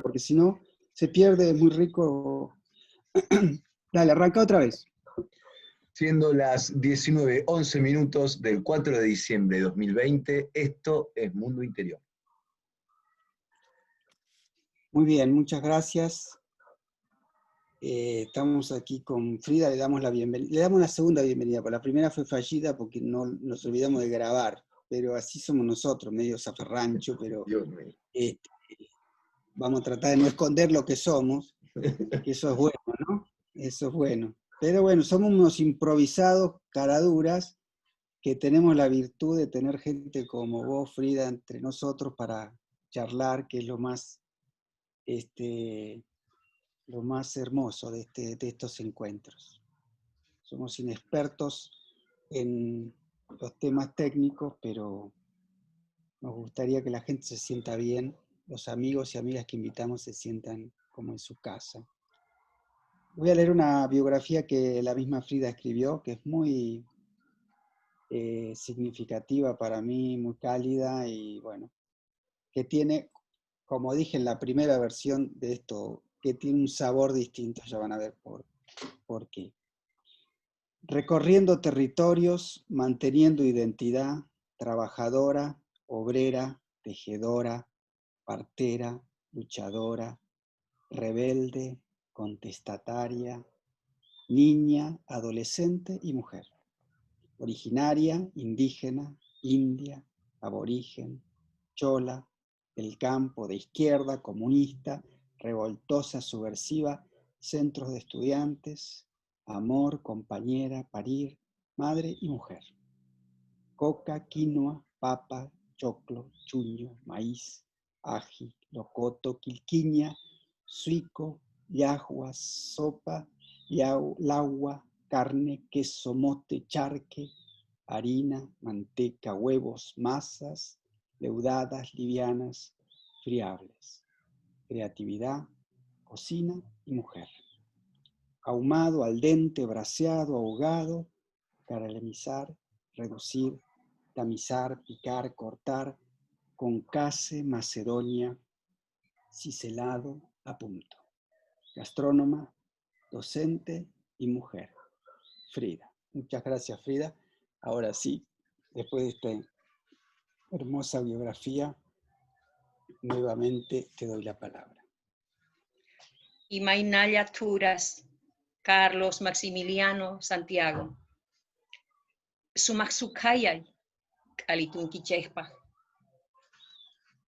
porque si no, se pierde, es muy rico. Dale, arranca otra vez. Siendo las 19:11 del 4 de diciembre de 2020, esto es Mundo Interior. Muy bien, muchas gracias. Estamos aquí con Frida, le damos la bienvenida. Le damos una segunda bienvenida, porque la primera fue fallida porque no nos olvidamos de grabar, pero así somos nosotros, medio zafarrancho, pero Dios mío. vamos a tratar de no esconder lo que somos, que eso es bueno, ¿no? Eso es bueno. Pero bueno, somos unos improvisados, caraduras, que tenemos la virtud de tener gente como vos, Frida, entre nosotros para charlar, que es lo más hermoso de estos encuentros. Somos inexpertos en los temas técnicos, pero nos gustaría que la gente se sienta bien, los amigos y amigas que invitamos se sientan como en su casa. Voy a leer una biografía que la misma Frida escribió, que es muy significativa para mí, muy cálida y bueno, que tiene, como dije en la primera versión de esto, que tiene un sabor distinto, ya van a ver por qué. Recorriendo territorios, manteniendo identidad, trabajadora, obrera, tejedora, partera, luchadora, rebelde, contestataria, niña, adolescente y mujer. Originaria, indígena, india, aborigen, chola, del campo, de izquierda, comunista, revoltosa, subversiva, centros de estudiantes, amor, compañera, parir, madre y mujer. Coca, quinoa, papa, choclo, chuño, maíz, ají, locoto, quilquiña, suico, yahua, sopa, laua, carne, queso, mote, charque, harina, manteca, huevos, masas, leudadas, livianas, friables. Creatividad, cocina y mujer. Ahumado, al dente, braseado, ahogado, caramelizar, reducir, tamizar, picar, cortar, concase, macedonia, ciselado, a punto. Gastrónoma, docente y mujer. Frida. Muchas gracias, Frida. Ahora sí, después de esta hermosa biografía, nuevamente te doy la palabra. Imainaya Turas, Carlos Maximiliano Santiago. Sumaxucayay, Alitunquichespa.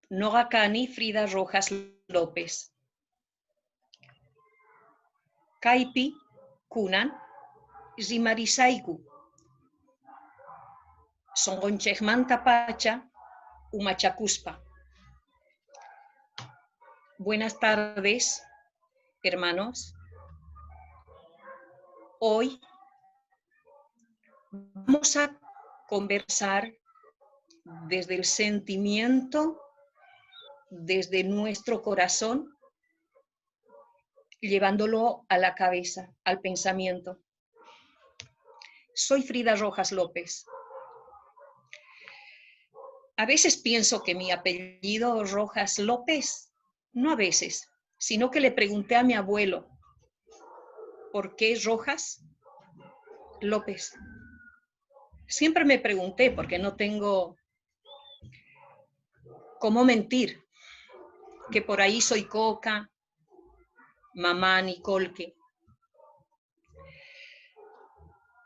Nogacani Frida Rojas López. Caipi, Kunan, Zimarisaiku. Songonchejmanta Pacha, Umachacuspa. Buenas tardes, hermanos. Hoy vamos a conversar desde el sentimiento, desde nuestro corazón, llevándolo a la cabeza, al pensamiento. Soy Frida Rojas López. A veces pienso que mi apellido Rojas López, no a veces, sino que le pregunté a mi abuelo, ¿por qué Rojas López? Siempre me pregunté, porque no tengo cómo mentir, que por ahí soy Coca, mamá Nicolque.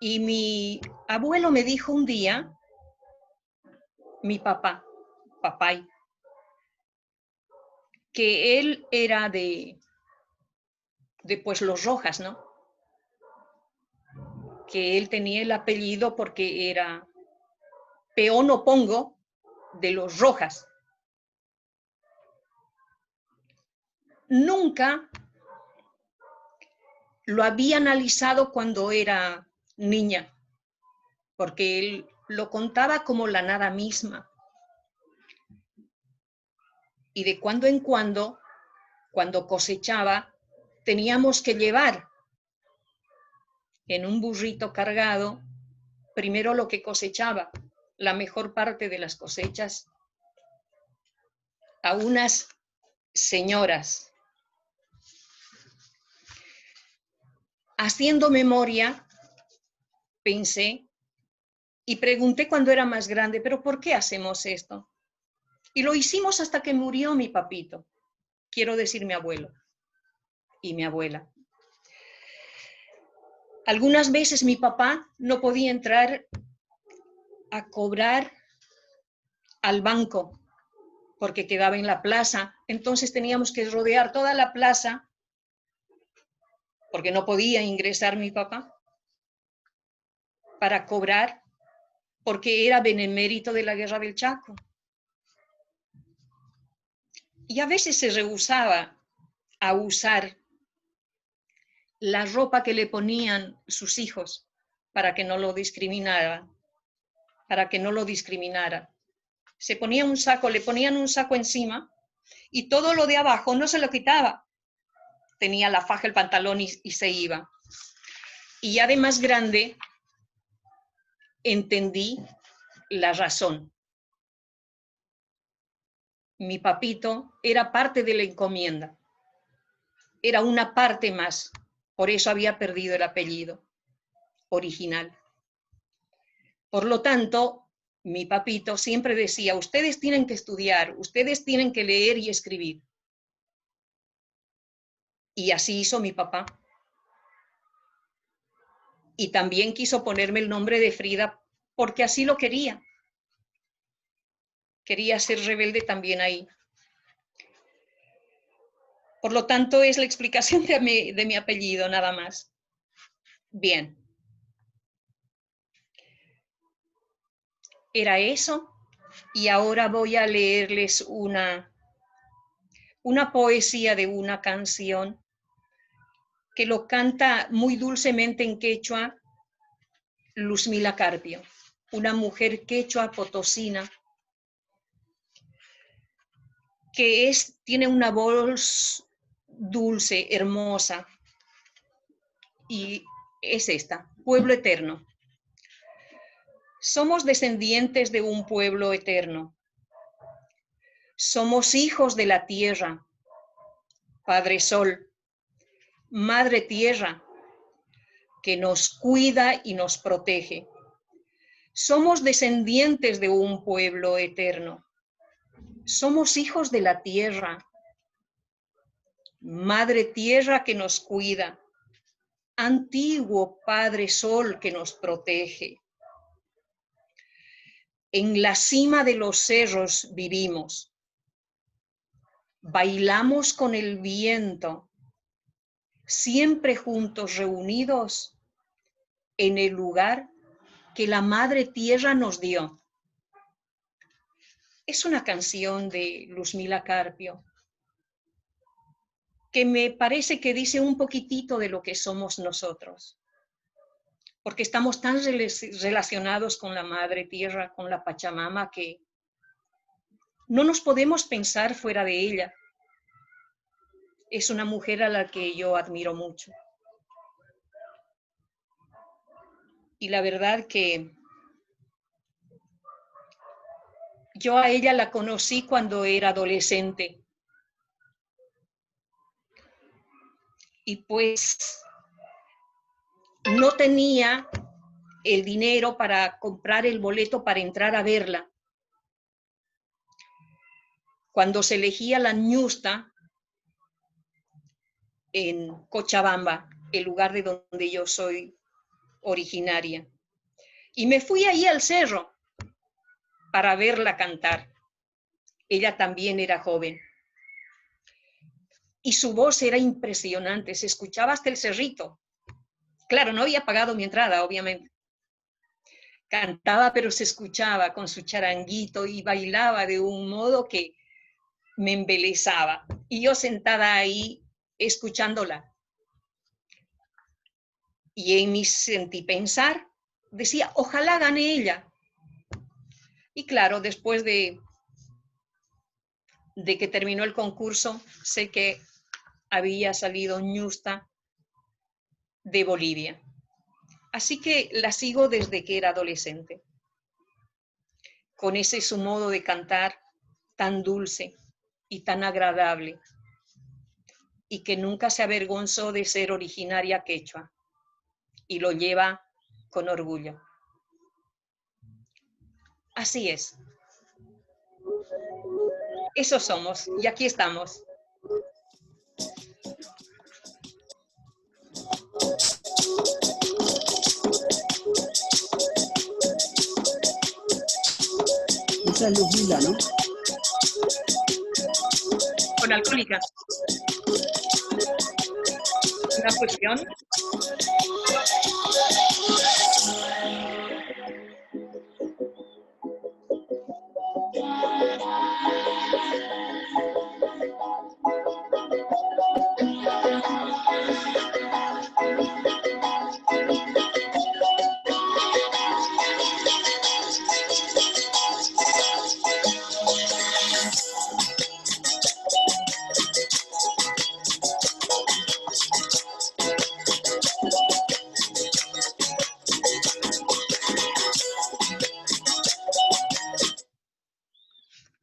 Y mi abuelo me dijo un día, mi papá, papay, que él era de pues los Rojas, ¿no? Que él tenía el apellido porque era peón o pongo de los Rojas. Nunca lo había analizado cuando era niña, porque él lo contaba como la nada misma. Y de cuando en cuando cosechaba, teníamos que llevar en un burrito cargado primero lo que cosechaba, la mejor parte de las cosechas, a unas señoras Haciendo memoria, pensé y pregunté cuando era más grande, ¿pero por qué hacemos esto? Y lo hicimos hasta que murió mi papito, quiero decir mi abuelo y mi abuela. Algunas veces mi papá no podía entrar a cobrar al banco porque quedaba en la plaza, entonces teníamos que rodear toda la plaza porque no podía ingresar mi papá para cobrar, porque era benemérito de la Guerra del Chaco. Y a veces se rehusaba a usar la ropa que le ponían sus hijos para que no lo discriminara, Se ponía un saco, le ponían un saco encima y todo lo de abajo no se lo quitaba. Tenía la faja, el pantalón y se iba. Y ya de más grande entendí la razón. Mi papito era parte de la encomienda. Era una parte más. Por eso había perdido el apellido original. Por lo tanto, mi papito siempre decía, ustedes tienen que estudiar, ustedes tienen que leer y escribir. Y así hizo mi papá. Y también quiso ponerme el nombre de Frida porque así lo quería. Quería ser rebelde también ahí. Por lo tanto, es la explicación de mi apellido, nada más. Bien. Era eso. Y ahora voy a leerles una poesía de una canción que lo canta muy dulcemente en quechua Luzmila Carpio, una mujer quechua potosina que tiene una voz dulce, hermosa, y es esta, Pueblo Eterno. Somos descendientes de un pueblo eterno. Somos hijos de la tierra, Padre Sol, Madre Tierra, que nos cuida y nos protege. Somos descendientes de un pueblo eterno. Somos hijos de la tierra, Madre Tierra que nos cuida, antiguo Padre Sol que nos protege. En la cima de los cerros vivimos. Bailamos con el viento, siempre juntos reunidos en el lugar que la Madre Tierra nos dio. Es una canción de Luzmila Carpio que me parece que dice un poquitito de lo que somos nosotros, porque estamos tan relacionados con la Madre Tierra, con la Pachamama, que no nos podemos pensar fuera de ella. Es una mujer a la que yo admiro mucho. Y la verdad que yo a ella la conocí cuando era adolescente. Y pues no tenía el dinero para comprar el boleto para entrar a verla. Cuando se elegía la ñusta en Cochabamba, el lugar de donde yo soy originaria. Y me fui ahí al cerro para verla cantar. Ella también era joven. Y su voz era impresionante, se escuchaba hasta el cerrito. Claro, no había pagado mi entrada, obviamente. Cantaba, pero se escuchaba con su charanguito y bailaba de un modo que me embelesaba. Y yo sentada ahí escuchándola. Y en mi sentipensar decía, ojalá gane ella. Y claro, después de que terminó el concurso, sé que había salido ñusta de Bolivia. Así que la sigo desde que era adolescente, con ese su modo de cantar tan dulce y tan agradable, y que nunca se avergonzó de ser originaria quechua. y lo lleva con orgullo. Así es. Eso somos y aquí estamos. Esa es Luzmila, ¿no? Con alcohólica. Una cuestión.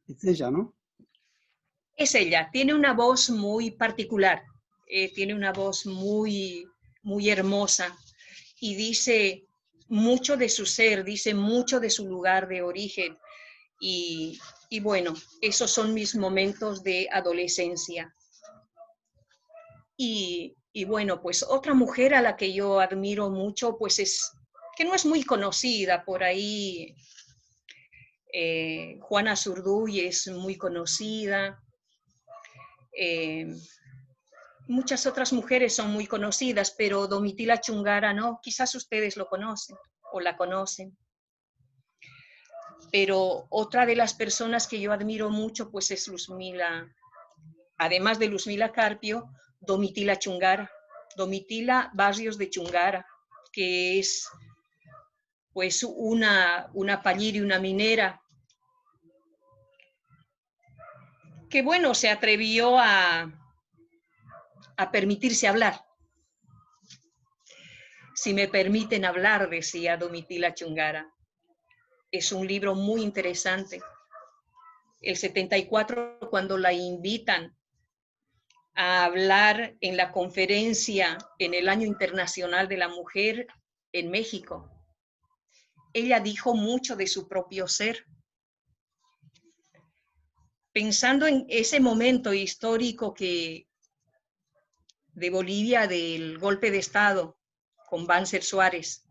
Es ella, ¿no? Es ella, tiene una voz muy particular, tiene una voz muy, muy hermosa y dice mucho de su ser, dice mucho de su lugar de origen y bueno, esos son mis momentos de adolescencia. Y bueno, pues otra mujer a la que yo admiro mucho, pues es, que no es muy conocida por ahí, Juana Zurduy es muy conocida, muchas otras mujeres son muy conocidas, pero Domitila Chungara no, quizás ustedes lo conocen o la conocen. Pero otra de las personas que yo admiro mucho pues es Luzmila, además de Luzmila Carpio, Domitila Chungara, Domitila Barrios de Chungara, que es pues una palliri, una minera, que bueno, se atrevió a permitirse hablar. Si me permiten hablar, decía Domitila Chungara. Es un libro muy interesante. El 74, cuando la invitan a hablar en la conferencia en el Año Internacional de la Mujer en México, ella dijo mucho de su propio ser. Pensando en ese momento histórico de Bolivia, del golpe de Estado con Banzer Suárez,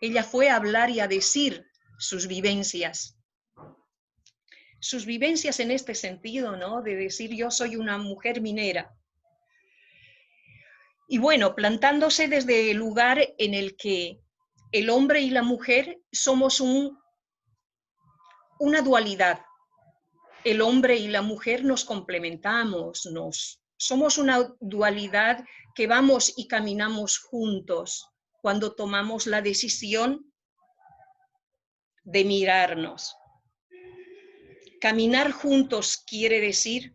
ella fue a hablar y a decir sus vivencias en este sentido, ¿no? De decir, yo soy una mujer minera. Y bueno, plantándose desde el lugar en el que el hombre y la mujer somos una dualidad. El hombre y la mujer nos complementamos, somos una dualidad que vamos y caminamos juntos cuando tomamos la decisión de mirarnos. Caminar juntos quiere decir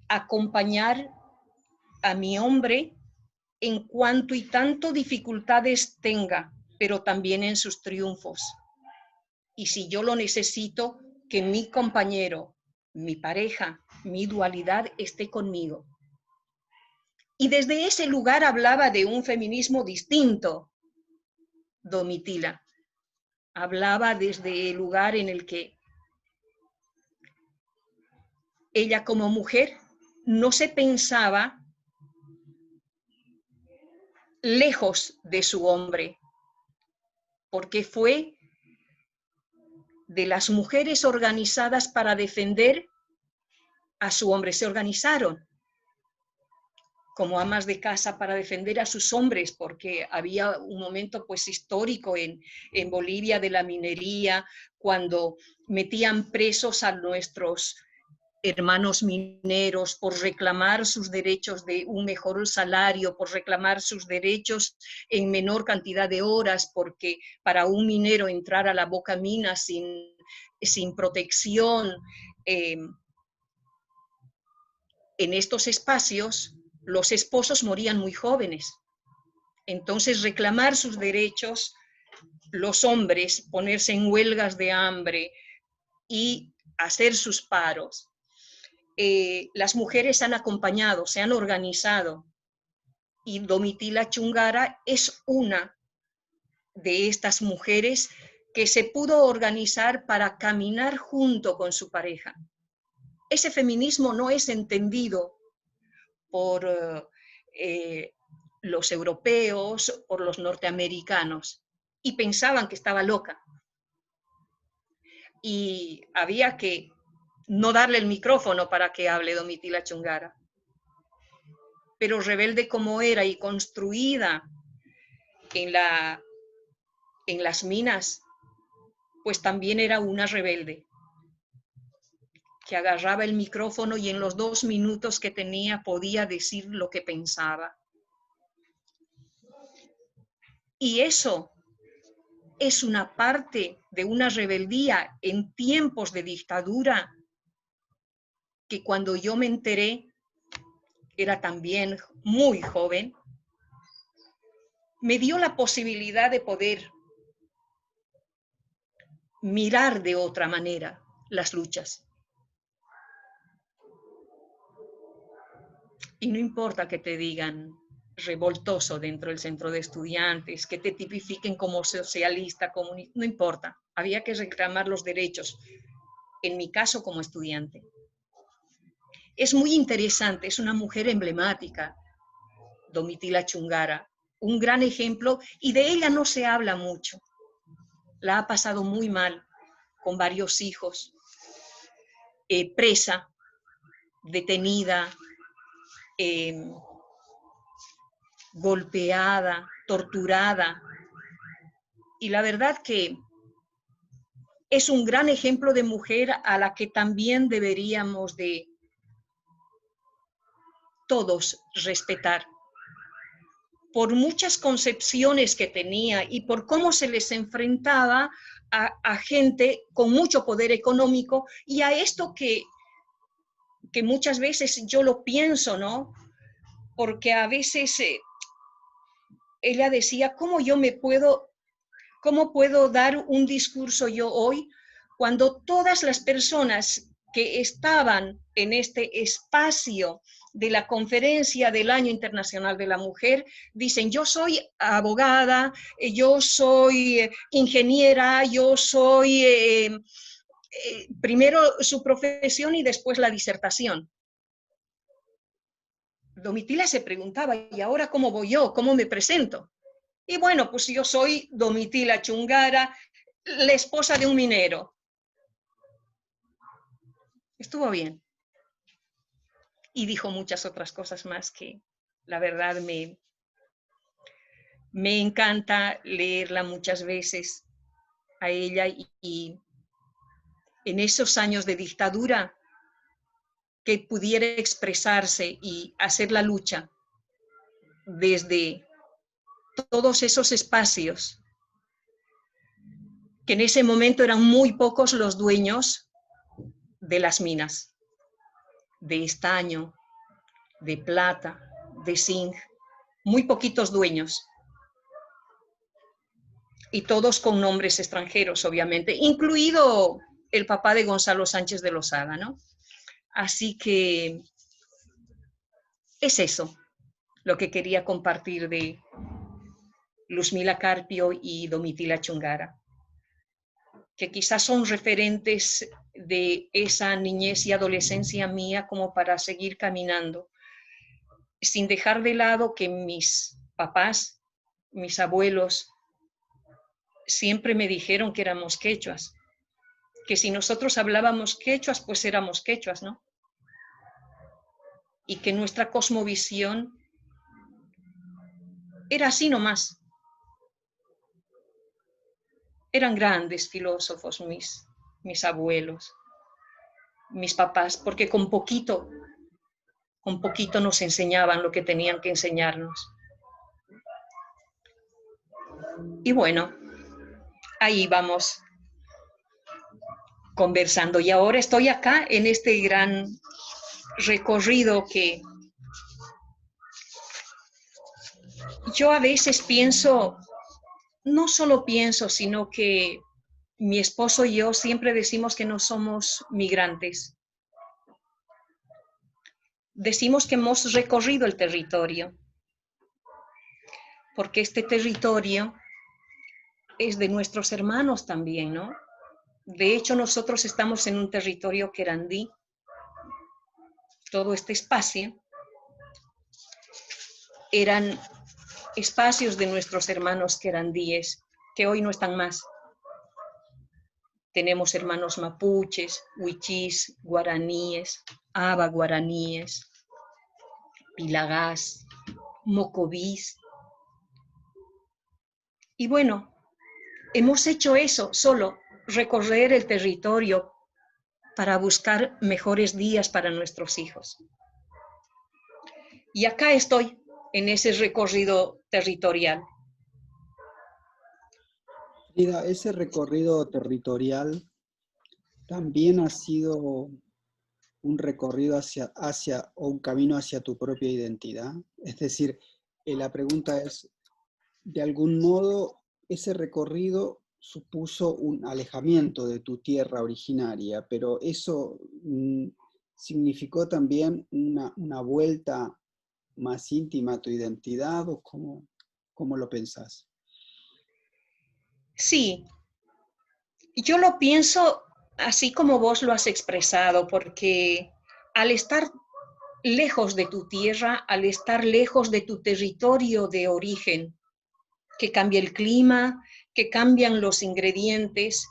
acompañar a mi hombre en cuanto y tanto dificultades tenga, pero también en sus triunfos. Y si yo lo necesito, que mi compañero, mi pareja, mi dualidad esté conmigo. Y desde ese lugar hablaba de un feminismo distinto, Domitila. Hablaba desde el lugar en el que ella como mujer no se pensaba lejos de su hombre, porque fue de las mujeres organizadas para defender a su hombre. Se organizaron como amas de casa para defender a sus hombres, porque había un momento pues histórico en Bolivia de la minería, cuando metían presos a nuestros hermanos mineros por reclamar sus derechos de un mejor salario, por reclamar sus derechos en menor cantidad de horas, porque para un minero entrar a la boca mina sin protección en estos espacios, los esposos morían muy jóvenes. Entonces reclamar sus derechos, los hombres ponerse en huelgas de hambre y hacer sus paros. Las mujeres han acompañado, se han organizado Y Domitila Chungara es una de estas mujeres que se pudo organizar para caminar junto con su pareja. Ese feminismo no es entendido por los europeos, por los norteamericanos, y pensaban que estaba loca. Y había que no darle el micrófono para que hable Domitila Chungara. Pero rebelde como era y construida en las minas, pues también era una rebelde, que agarraba el micrófono y en los 2 minutos que tenía podía decir lo que pensaba. Y eso es una parte de una rebeldía en tiempos de dictadura que cuando yo me enteré, era también muy joven, me dio la posibilidad de poder mirar de otra manera las luchas. Y no importa que te digan revoltoso dentro del centro de estudiantes, que te tipifiquen como socialista, comunista, no importa. Había que reclamar los derechos, en mi caso como estudiante. Es muy interesante, es una mujer emblemática, Domitila Chungara, un gran ejemplo, y de ella no se habla mucho. La ha pasado muy mal, con varios hijos, presa, detenida, golpeada, torturada. Y la verdad que es un gran ejemplo de mujer a la que también deberíamos de todos respetar, por muchas concepciones que tenía y por cómo se les enfrentaba a gente con mucho poder económico y a esto que muchas veces yo lo pienso, ¿no? Porque a veces ella decía, ¿cómo puedo dar un discurso yo hoy cuando todas las personas que estaban en este espacio de la conferencia del Año Internacional de la Mujer dicen, yo soy abogada, yo soy ingeniera, yo soy primero su profesión y después la disertación? Domitila se preguntaba, ¿y ahora cómo voy yo? ¿Cómo me presento? Y bueno, pues yo soy Domitila Chungara, la esposa de un minero. Estuvo bien. Y dijo muchas otras cosas más que la verdad me encanta leerla muchas veces a ella y en esos años de dictadura que pudiera expresarse y hacer la lucha desde todos esos espacios, que en ese momento eran muy pocos los dueños de las minas, de estaño, de plata, de zinc, muy poquitos dueños. Y todos con nombres extranjeros, obviamente, incluido el papá de Gonzalo Sánchez de Lozada, ¿no? Así que es eso lo que quería compartir de Luzmila Carpio y Domitila Chungara, que quizás son referentes de esa niñez y adolescencia mía como para seguir caminando, sin dejar de lado que mis papás, mis abuelos, siempre me dijeron que éramos quechuas, que si nosotros hablábamos quechuas, pues éramos quechuas, ¿no? Y que nuestra cosmovisión era así nomás. Eran grandes filósofos mis abuelos, mis papás, porque con poquito nos enseñaban lo que tenían que enseñarnos. Y bueno, ahí vamos conversando. Y ahora estoy acá en este gran recorrido que yo a veces pienso, no solo pienso, sino que mi esposo y yo siempre decimos que no somos migrantes. Decimos que hemos recorrido el territorio, porque este territorio es de nuestros hermanos también, ¿no? De hecho, nosotros estamos en un territorio querandí. Todo este espacio eran espacios de nuestros hermanos querandíes, que hoy no están más. Tenemos hermanos mapuches, huichís, guaraníes, aba guaraníes, pilagás, mocovís. Y bueno, hemos hecho eso, solo recorrer el territorio para buscar mejores días para nuestros hijos. Y acá estoy, en ese recorrido territorial. Frida, ese recorrido territorial también ha sido un recorrido hacia o un camino hacia tu propia identidad. Es decir, la pregunta es, de algún modo, ese recorrido supuso un alejamiento de tu tierra originaria, pero eso significó también una vuelta más íntima a tu identidad, ¿o cómo lo pensás? Sí, yo lo pienso así como vos lo has expresado, porque al estar lejos de tu tierra, al estar lejos de tu territorio de origen, que cambia el clima, que cambian los ingredientes,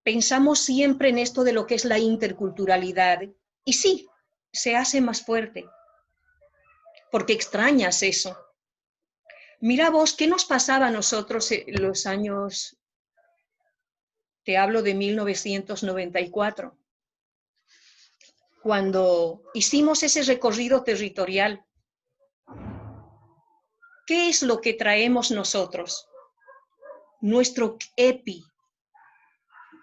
pensamos siempre en esto de lo que es la interculturalidad. Y sí, se hace más fuerte, porque extrañas eso. Mira vos, ¿qué nos pasaba a nosotros en los años, te hablo de 1994, cuando hicimos ese recorrido territorial? ¿Qué es lo que traemos nosotros? Nuestro epi,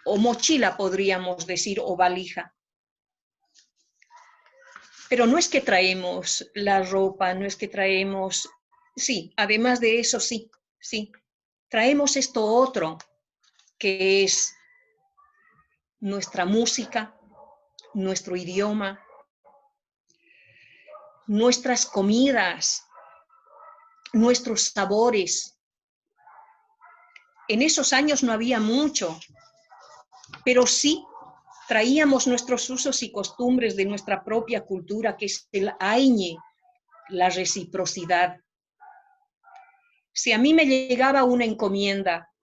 o mochila podríamos decir, o valija. Pero no es que traemos la ropa, no es que traemos, sí, además de eso, sí, traemos esto otro, que es nuestra música, nuestro idioma, nuestras comidas, nuestros sabores. En esos años no había mucho, pero sí traíamos nuestros usos y costumbres de nuestra propia cultura, que es el aïñe, la reciprocidad. Si a mí me llegaba una encomienda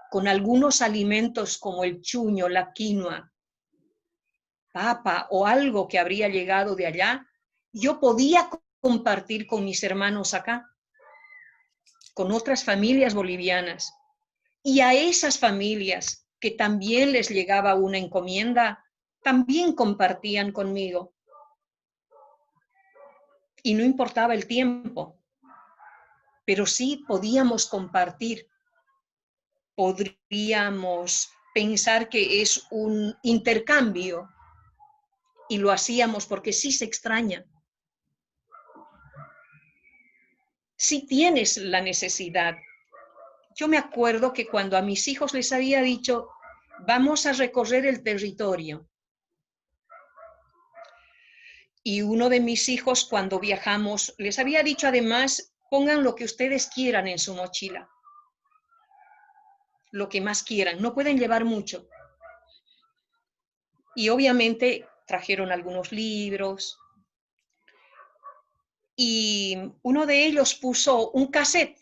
con algunos alimentos como el chuño, la quinoa, papa o algo que habría llegado de allá, yo podía compartir con mis hermanos acá, con otras familias bolivianas. Y a esas familias que también les llegaba una encomienda, también compartían conmigo. Y no importaba el tiempo, pero sí podíamos compartir. Podríamos pensar que es un intercambio y lo hacíamos porque sí se extraña. Sí tienes la necesidad. Yo me acuerdo que cuando a mis hijos les había dicho, vamos a recorrer el territorio. Y uno de mis hijos, cuando viajamos, les había dicho además, pongan lo que ustedes quieran en su mochila. Lo que más quieran, no pueden llevar mucho. Y obviamente trajeron algunos libros. Y uno de ellos puso un cassette,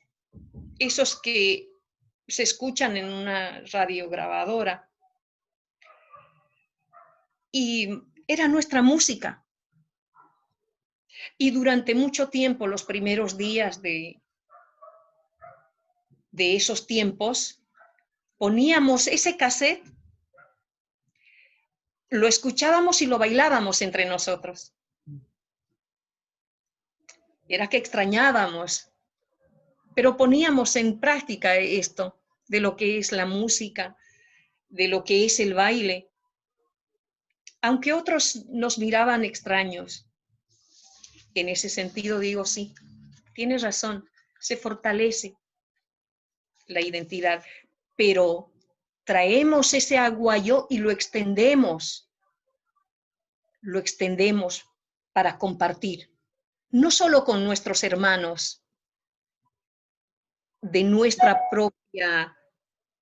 esos que se escuchan en una radiograbadora. Y era nuestra música. Y durante mucho tiempo, los primeros días de esos tiempos, poníamos ese cassette, lo escuchábamos y lo bailábamos entre nosotros. Era que extrañábamos, pero poníamos en práctica esto de lo que es la música, de lo que es el baile. Aunque otros nos miraban extraños, en ese sentido digo, sí, tienes razón, se fortalece la identidad, pero traemos ese aguayo y lo extendemos para compartir. no solo con nuestros hermanos de nuestra propia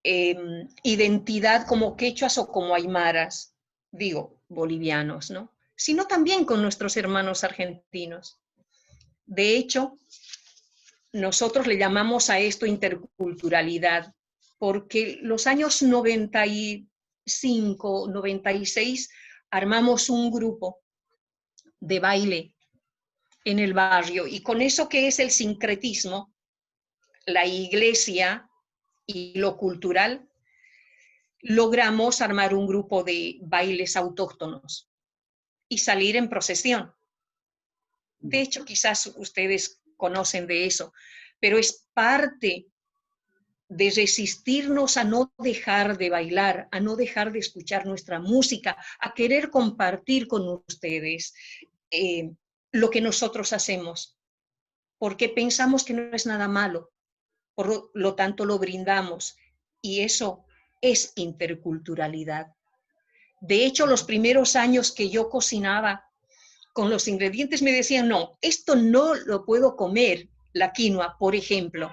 identidad como quechuas o como aymaras, digo, bolivianos, ¿no? Sino también con nuestros hermanos argentinos. De hecho, nosotros le llamamos a esto interculturalidad, porque los años 95, 96, armamos un grupo de baile en el barrio, y con eso que es el sincretismo, la iglesia y lo cultural, logramos armar un grupo de bailes autóctonos y salir en procesión. De hecho, quizás ustedes conocen de eso, pero es parte de resistirnos a no dejar de bailar, a no dejar de escuchar nuestra música, a querer compartir con ustedes lo que nosotros hacemos, porque pensamos que no es nada malo, por lo tanto lo brindamos, y eso es interculturalidad. De hecho, los primeros años que yo cocinaba con los ingredientes me decían, no, esto no lo puedo comer, la quinoa, por ejemplo,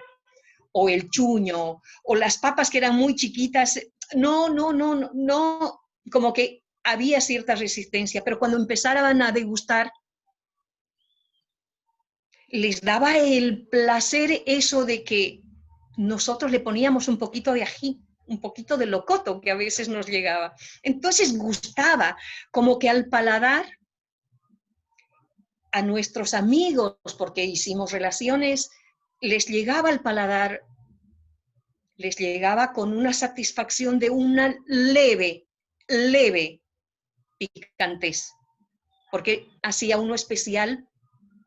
o el chuño, o las papas que eran muy chiquitas, no, como que había cierta resistencia, pero cuando empezaban a degustar, les daba el placer eso de que nosotros le poníamos un poquito de ají, un poquito de locoto que a veces nos llegaba. Entonces gustaba, como que al paladar, a nuestros amigos, porque hicimos relaciones, les llegaba al paladar, les llegaba con una satisfacción de una leve picantez, porque hacía uno especial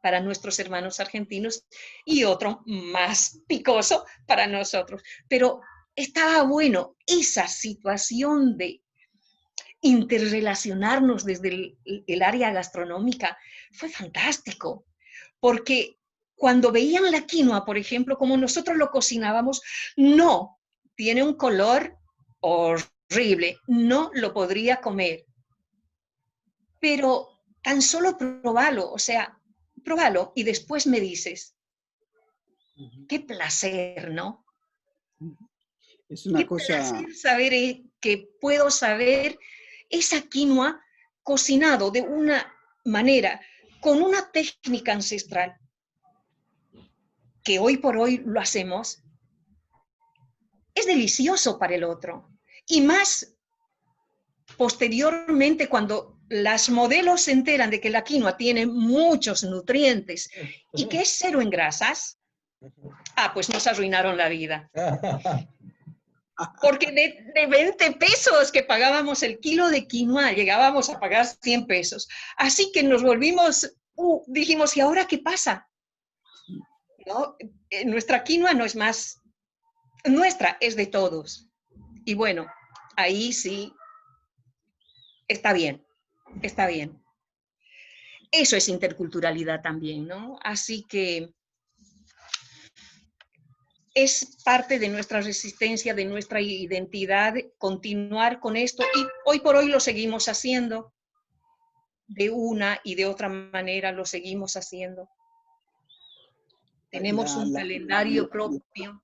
para nuestros hermanos argentinos y otro más picoso para nosotros. Pero estaba bueno esa situación de interrelacionarnos desde el área gastronómica. Fue fantástico, porque cuando veían la quinoa, por ejemplo, como nosotros lo cocinábamos, no, tiene un color horrible, no lo podría comer. Pero tan solo probalo, o sea, probalo y después me dices, qué placer, ¿no? Es una Qué cosa, placer saber que puedo saber esa quinoa cocinado de una manera, con una técnica ancestral, que hoy por hoy lo hacemos, es delicioso para el otro. Y más posteriormente, cuando las modelos se enteran de que la quinoa tiene muchos nutrientes y que es cero en grasas, pues nos arruinaron la vida. Porque de 20 pesos que pagábamos el kilo de quinoa, llegábamos a pagar 100 pesos. Así que nos volvimos, dijimos, ¿y ahora qué pasa? ¿No? Nuestra quinoa no es más nuestra, es de todos. Y bueno, ahí sí, está bien, está bien. Eso es interculturalidad también, ¿no? Así que es parte de nuestra resistencia, de nuestra identidad, continuar con esto, y hoy por hoy lo seguimos haciendo. De una y de otra manera lo seguimos haciendo. Tenemos un calendario propio.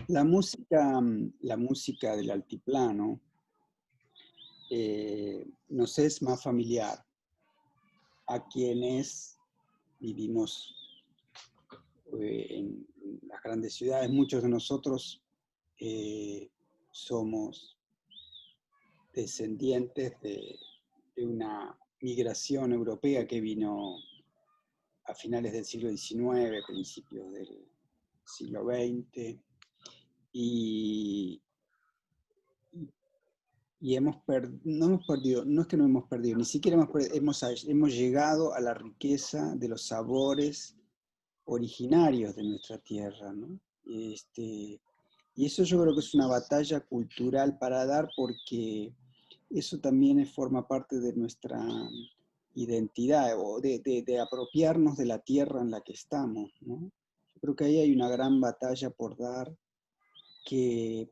la música del altiplano nos es más familiar a quienes vivimos en las grandes ciudades. Muchos de nosotros somos descendientes de una migración europea que vino a finales del siglo XIX, principios del siglo XX, y no hemos perdido, no es que no hemos perdido, ni siquiera hemos llegado a la riqueza de los sabores originarios de nuestra tierra, ¿no? Y eso yo creo que es una batalla cultural para dar, porque eso también forma parte de nuestra identidad, o de apropiarnos de la tierra en la que estamos, ¿no? Yo creo que ahí hay una gran batalla por dar que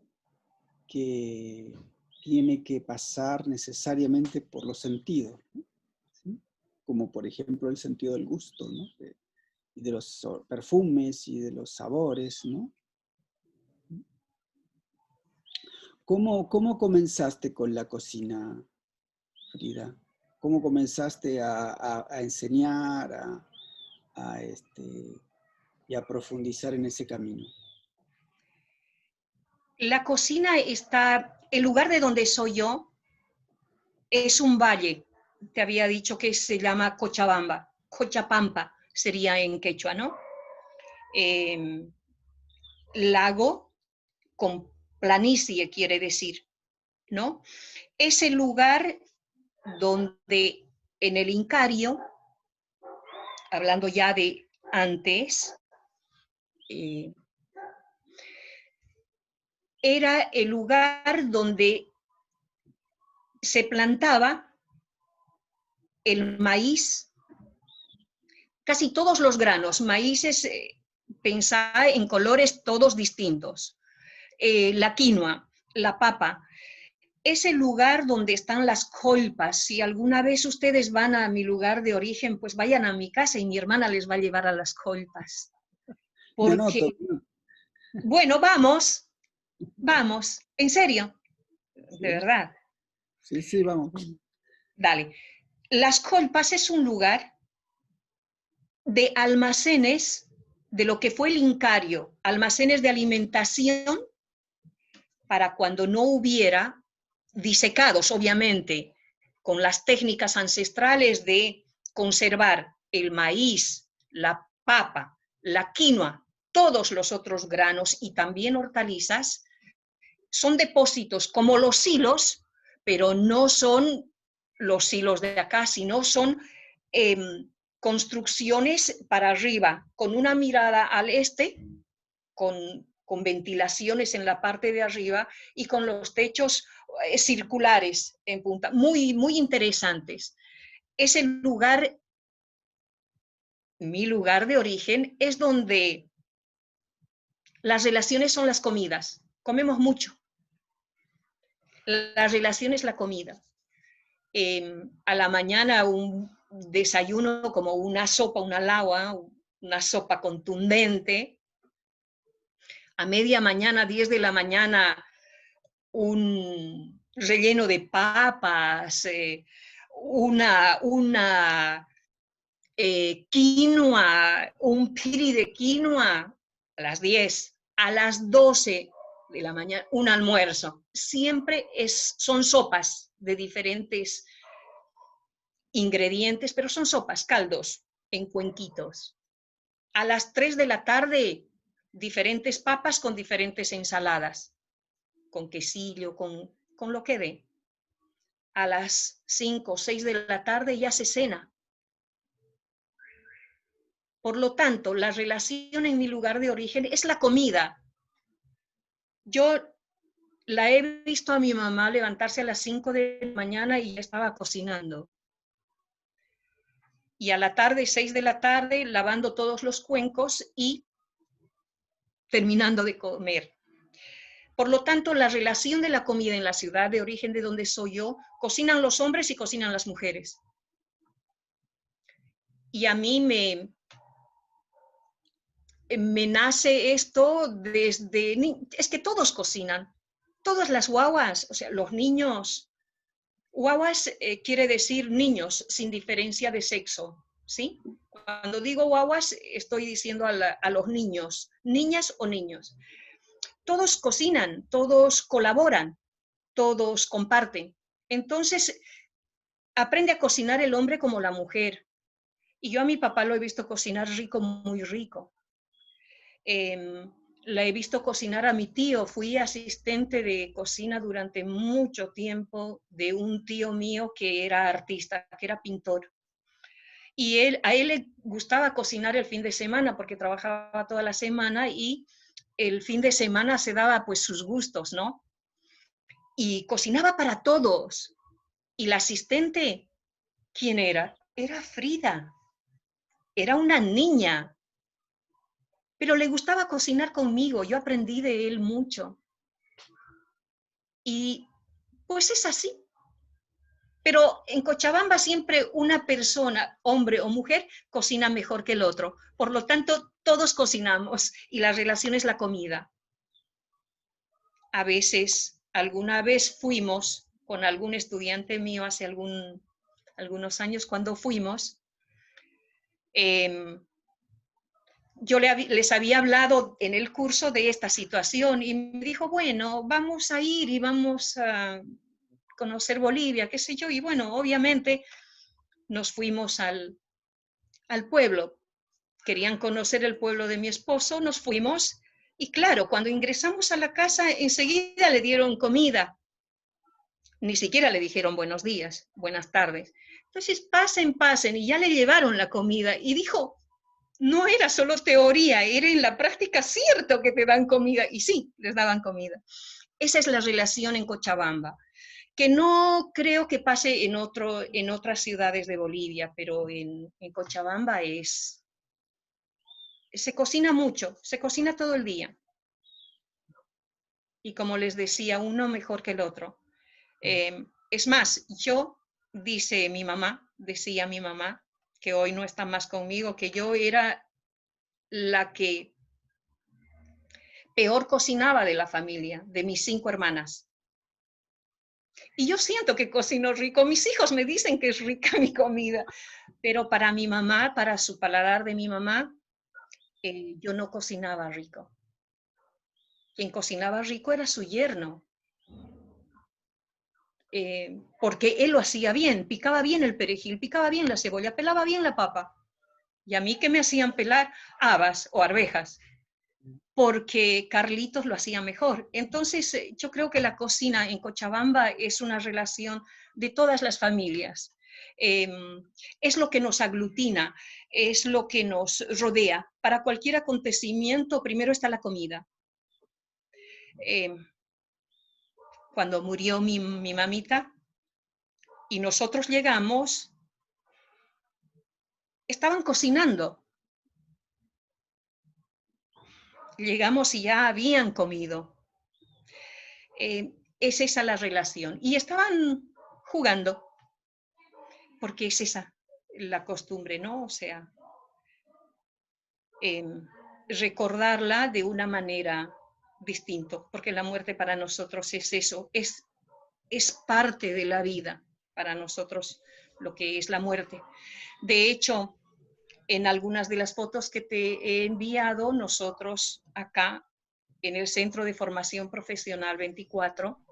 tiene que pasar necesariamente por los sentidos, ¿sí? como por ejemplo el sentido del gusto, ¿no? Y de los perfumes y de los sabores, ¿no? ¿Cómo comenzaste con la cocina, Frida? ¿Cómo comenzaste a enseñar, y a profundizar en ese camino? La cocina está, el lugar de donde soy yo es un valle. Te había dicho que se llama Cochabamba. Cochabamba sería en quechua, ¿no? Lago con planicie quiere decir, ¿no? Es el lugar donde en el Incario, hablando ya de antes, era el lugar donde se plantaba el maíz, casi todos los granos, maíces, pensá en colores todos distintos, la quinoa, la papa. Es el lugar donde están las colpas. Si alguna vez ustedes van a mi lugar de origen, pues vayan a mi casa y mi hermana les va a llevar a las colpas. Porque, bueno, vamos, en serio, de verdad. Sí, vamos. Dale. Las colpas es un lugar de almacenes de lo que fue el Incario, almacenes de alimentación para cuando no hubiera disecados, obviamente, con las técnicas ancestrales de conservar el maíz, la papa, la quinoa, todos los otros granos y también hortalizas, son depósitos como los silos, pero no son los silos de acá, sino son construcciones para arriba, con una mirada al este, con ventilaciones en la parte de arriba y con los techos circulares en punta, muy, muy interesantes. Es el lugar, mi lugar de origen, es donde las relaciones son las comidas. Comemos mucho. La relación es la comida. A la mañana un desayuno como una sopa, una lagua, una sopa contundente. A media mañana, 10 de la mañana, un relleno de papas, una quinoa, un piri de quinoa, a las 10, a las 12 de la mañana, un almuerzo. Siempre son sopas de diferentes ingredientes, pero son sopas, caldos, en cuenquitos. A las 3 de la tarde, diferentes papas con diferentes ensaladas, con quesillo, con lo que dé. A las 5 o 6 de la tarde ya se cena. Por lo tanto, la relación en mi lugar de origen es la comida. Yo la he visto a mi mamá levantarse a las 5 de la mañana y ya estaba cocinando. Y a la tarde, 6 de la tarde, lavando todos los cuencos y terminando de comer. Por lo tanto, la relación de la comida en la ciudad de origen de donde soy yo, cocinan los hombres y cocinan las mujeres. Y a mí me nace esto desde... Es que todos cocinan, todas las guaguas, o sea, los niños. Guaguas quiere decir niños sin diferencia de sexo, ¿sí? Cuando digo guaguas, estoy diciendo a los niños, niñas o niños. Todos cocinan, todos colaboran, todos comparten. Entonces, aprende a cocinar el hombre como la mujer. Y yo a mi papá lo he visto cocinar rico, muy rico. La he visto cocinar a mi tío. Fui asistente de cocina durante mucho tiempo de un tío mío que era artista, que era pintor. Y a él le gustaba cocinar el fin de semana porque trabajaba toda la semana y el fin de semana se daba pues sus gustos, ¿no? Y cocinaba para todos. Y la asistente, ¿quién era? Era Frida. Era una niña. Pero le gustaba cocinar conmigo. Yo aprendí de él mucho. Y pues es así. Pero en Cochabamba siempre una persona, hombre o mujer, cocina mejor que el otro. Por lo tanto, todos cocinamos y la relación es la comida. A veces, alguna vez fuimos con algún estudiante mío hace algunos años, cuando fuimos, yo les había hablado en el curso de esta situación y me dijo, bueno, vamos a ir y vamos a conocer Bolivia, qué sé yo, y bueno, obviamente nos fuimos al pueblo. Querían conocer el pueblo de mi esposo, nos fuimos, y claro, cuando ingresamos a la casa, enseguida le dieron comida. Ni siquiera le dijeron buenos días, buenas tardes. Entonces, pasen, pasen, y ya le llevaron la comida, y dijo, no era solo teoría, era en la práctica cierto que te dan comida, y sí, les daban comida. Esa es la relación en Cochabamba, que no creo que pase en otras ciudades de Bolivia, pero en Cochabamba se cocina mucho, se cocina todo el día. Y como les decía, uno mejor que el otro. Es más, decía mi mamá, que hoy no está más conmigo, que yo era la que peor cocinaba de la familia, de mis 5 hermanas. Y yo siento que cocino rico, mis hijos me dicen que es rica mi comida, pero para mi mamá, para su paladar de mi mamá, yo no cocinaba rico. Quien cocinaba rico era su yerno, porque él lo hacía bien, picaba bien el perejil, picaba bien la cebolla, pelaba bien la papa. Y a mí que me hacían pelar habas o arvejas, porque Carlitos lo hacía mejor. Entonces, yo creo que la cocina en Cochabamba es una relación de todas las familias. Es lo que nos aglutina, es lo que nos rodea. Para cualquier acontecimiento, primero está la comida. Cuando murió mi mamita y nosotros llegamos, estaban cocinando. Llegamos y ya habían comido. Es esa la relación. Y estaban jugando, porque es esa la costumbre, ¿no? O sea, recordarla de una manera distinta, porque la muerte para nosotros es eso, es parte de la vida para nosotros lo que es la muerte. De hecho, en algunas de las fotos que te he enviado, nosotros acá en el Centro de Formación Profesional 24,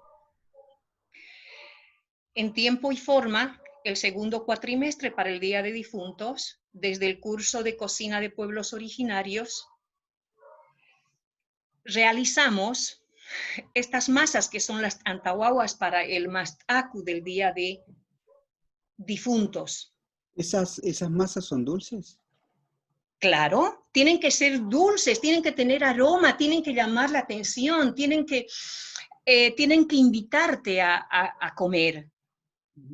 en tiempo y forma, el segundo cuatrimestre para el Día de Difuntos, desde el curso de Cocina de Pueblos Originarios, realizamos estas masas que son las antahuahuas para el mastacu del Día de Difuntos. ¿Esas masas son dulces? Claro, tienen que ser dulces, tienen que tener aroma, tienen que llamar la atención, tienen que invitarte a comer.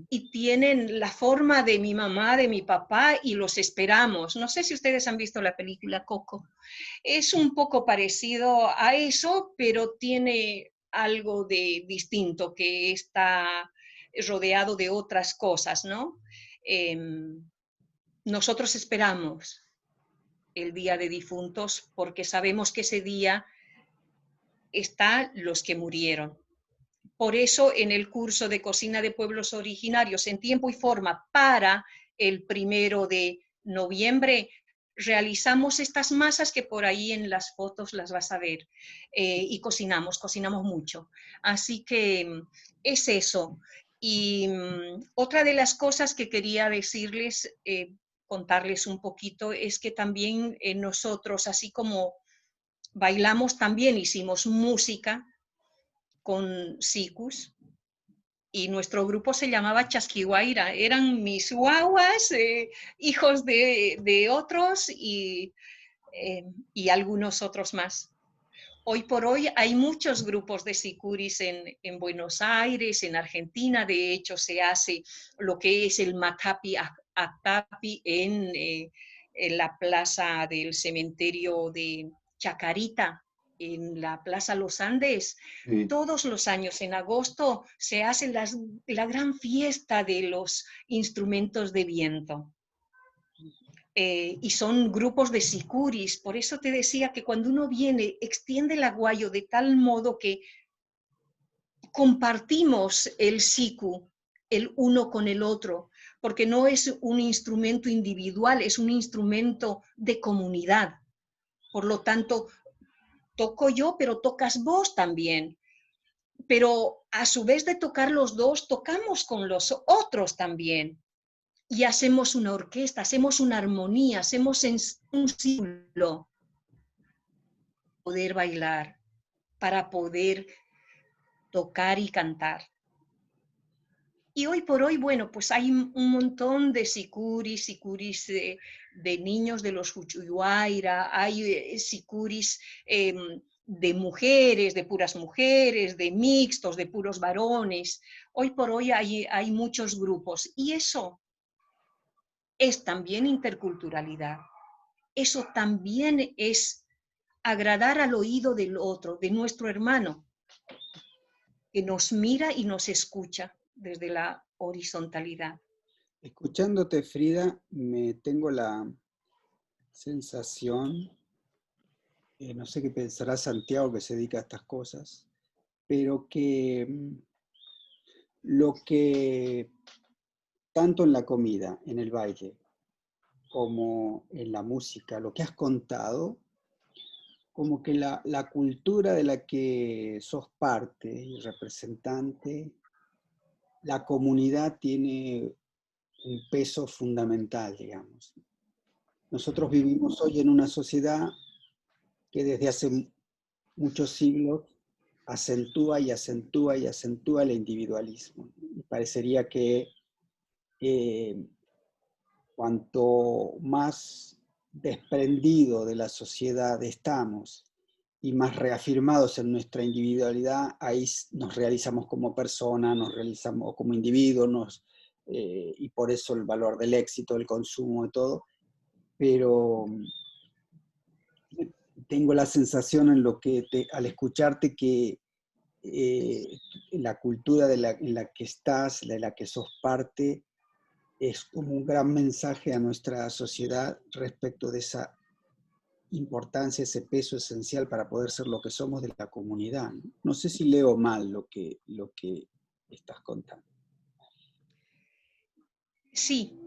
Y tienen la forma de mi mamá, de mi papá, y los esperamos. No sé si ustedes han visto la película Coco. Es un poco parecido a eso, pero tiene algo de distinto, que está rodeado de otras cosas, ¿no? Nosotros esperamos el Día de Difuntos porque sabemos que ese día están los que murieron. Por eso en el curso de Cocina de Pueblos Originarios en tiempo y forma para el 1 de noviembre realizamos estas masas que por ahí en las fotos las vas a ver, y cocinamos mucho. Así que es eso. Y otra de las cosas que quería decirles, contarles un poquito, es que también nosotros, así como bailamos, también hicimos música con sicus, y nuestro grupo se llamaba Chasquihuaira. Eran mis guaguas, hijos de otros y algunos otros más. Hoy por hoy hay muchos grupos de sicuris en Buenos Aires, en Argentina. De hecho, se hace lo que es el Macapi Actapi en la plaza del cementerio de Chacarita, en la Plaza Los Andes, Sí. todos los años en agosto se hace la gran fiesta de los instrumentos de viento. Y son grupos de sicuris. Por eso te decía que cuando uno viene, extiende el aguayo de tal modo que compartimos el siku, el uno con el otro, porque no es un instrumento individual, es un instrumento de comunidad. Por lo tanto, toco yo, pero tocas vos también. Pero a su vez de tocar los dos, tocamos con los otros también. Y hacemos una orquesta, hacemos una armonía, hacemos un círculo para poder bailar, para poder tocar y cantar. Y hoy por hoy, bueno, pues hay un montón de sicuris de niños de los Huchuyuaira, hay sicuris de mujeres, de puras mujeres, de mixtos, de puros varones. Hoy por hoy hay muchos grupos y eso es también interculturalidad. Eso también es agradar al oído del otro, de nuestro hermano, que nos mira y nos escucha desde la horizontalidad. Escuchándote, Frida, me tengo la sensación, no sé qué pensará Santiago que se dedica a estas cosas, pero que lo que tanto en la comida, en el baile, como en la música, lo que has contado, como que la cultura de la que sos parte y representante, la comunidad tiene un peso fundamental, digamos. Nosotros vivimos hoy en una sociedad que desde hace muchos siglos acentúa y acentúa y acentúa el individualismo. Y parecería que cuanto más desprendido de la sociedad estamos y más reafirmados en nuestra individualidad, ahí nos realizamos como persona, nos realizamos como individuos, y por eso el valor del éxito, del consumo, de todo. Pero tengo la sensación al escucharte que la cultura en la que estás, de la que sos parte, es como un gran mensaje a nuestra sociedad respecto de esa importancia, ese peso esencial para poder ser lo que somos de la comunidad. No sé si leo mal lo que estás contando. Sí,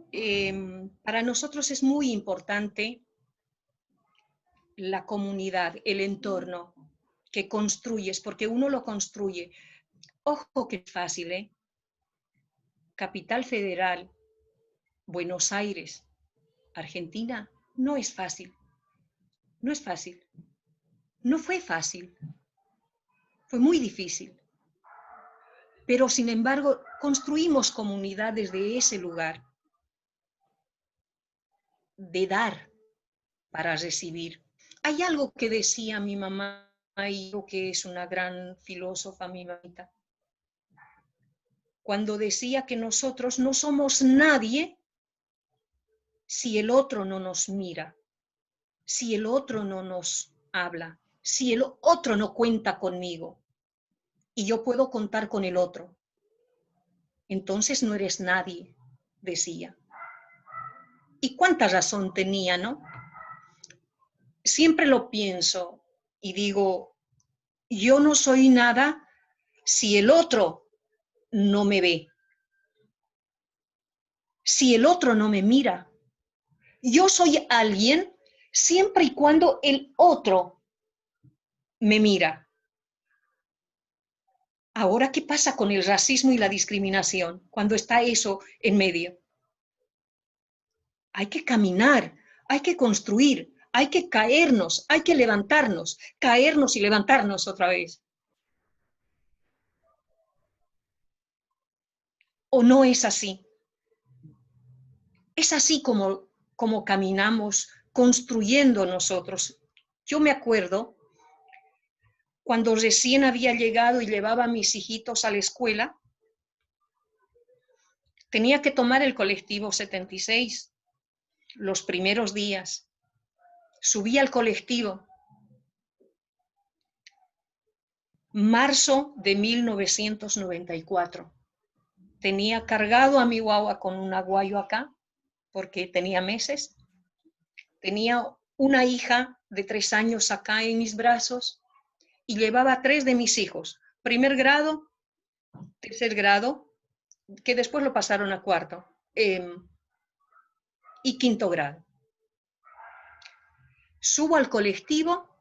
para nosotros es muy importante la comunidad, el entorno que construyes, porque uno lo construye. Ojo que es fácil, ¿eh? Capital Federal, Buenos Aires, Argentina, no es fácil. No es fácil. No fue fácil. Fue muy difícil. Pero sin embargo, construimos comunidades de ese lugar, de dar para recibir. Hay algo que decía mi mamá, y yo que es una gran filósofa, mi mamita, cuando decía que nosotros no somos nadie si el otro no nos mira, si el otro no nos habla, si el otro no cuenta conmigo y yo puedo contar con el otro. Entonces no eres nadie, decía. Y cuánta razón tenía, ¿no? Siempre lo pienso y digo, yo no soy nada si el otro no me ve, si el otro no me mira. Yo soy alguien siempre y cuando el otro me mira. Ahora, ¿qué pasa con el racismo y la discriminación cuando está eso en medio? Hay que caminar, hay que construir, hay que caernos, hay que levantarnos, caernos y levantarnos otra vez. ¿O no es así? Es así como caminamos construyendo nosotros. Yo me acuerdo cuando recién había llegado y llevaba a mis hijitos a la escuela, tenía que tomar el colectivo 76 los primeros días. Subí al colectivo marzo de 1994. Tenía cargado a mi guagua con un aguayo acá, porque tenía meses. Tenía una hija de 3 años acá en mis brazos y llevaba 3 de mis hijos, 1er grado, 3er grado, que después lo pasaron a 4º, y 5º grado. Subo al colectivo